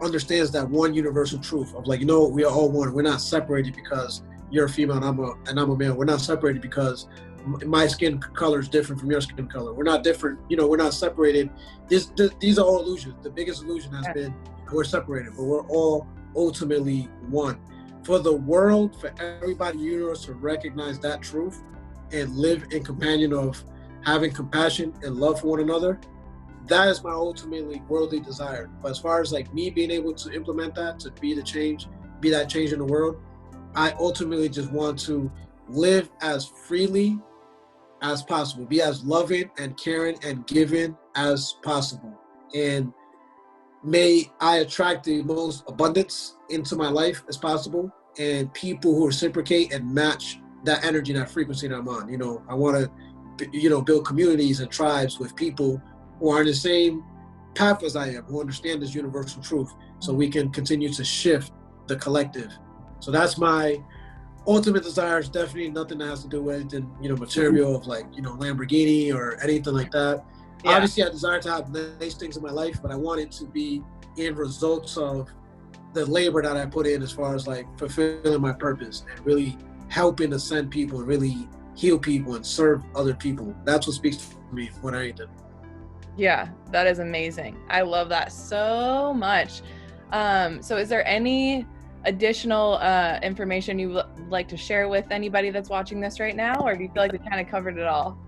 Speaker 2: understands that one universal truth of like, you know, we are all one. We're not separated because you're a female and I'm a male. We're not separated because my skin color is different from your skin color. We're not different, you know, we're not separated. These are all illusions. The biggest illusion has been we're separated, but we're all ultimately one. For the world, for everybody in the universe to recognize that truth and live in companion of having compassion and love for one another, that is my ultimately worldly desire. But as far as like me being able to implement that, to be that change in the world, I ultimately just want to live as freely as possible, be as loving and caring and giving as possible. And may I attract the most abundance into my life as possible, and people who reciprocate and match that energy, that frequency that I'm on. You know, I want to, you know, build communities and tribes with people who are in the same path as I am, who understand this universal truth, so we can continue to shift the collective. So that's my ultimate desire. Is definitely nothing that has to do with anything, you know, material of like, you know, Lamborghini or anything like that. Yeah. Obviously, I desire to have nice things in my life, but I want it to be in results of the labor that I put in as far as like fulfilling my purpose and really helping ascend people and really heal people and serve other people. That's what speaks to me more than anything.
Speaker 1: Yeah, that is amazing. I love that so much. So is there any additional information you would like to share with anybody that's watching this right now, or do you feel like we kind of covered it all?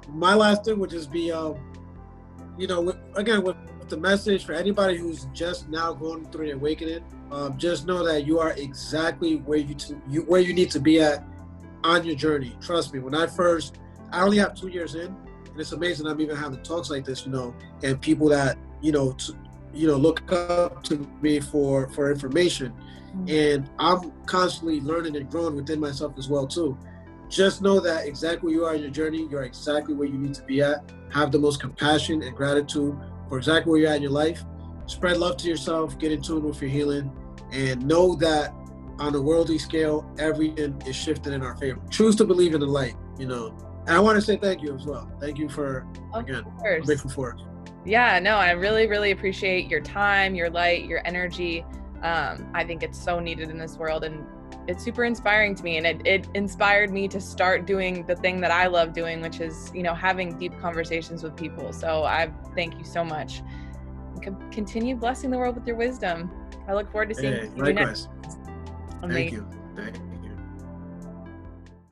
Speaker 2: My last thing would just be, you know, with the message for anybody who's just now going through the awakening, just know that you are exactly where you need to be at on your journey. Trust me, I only have 2 years in, and it's amazing I'm even having talks like this, you know, and people that, you know, look up to me for information. And I'm constantly learning and growing within myself as well too. Just know that exactly where you are in your journey, you're exactly where you need to be at. Have the most compassion and gratitude for exactly where you're at in your life. Spread love to yourself, get in tune with your healing, and know that on a worldly scale, everything is shifting in our favor. Choose to believe in the light, you know. And I want to say thank you as well. Thank you for, again, I'm grateful for it.
Speaker 1: Yeah, no, I really, really appreciate your time, your light, your energy. I think it's so needed in this world, and it's super inspiring to me. And it inspired me to start doing the thing that I love doing, which is, you know, having deep conversations with people. So I thank you so much. Continue blessing the world with your wisdom. I look forward to seeing you
Speaker 2: likewise.
Speaker 1: next.
Speaker 2: Thank you.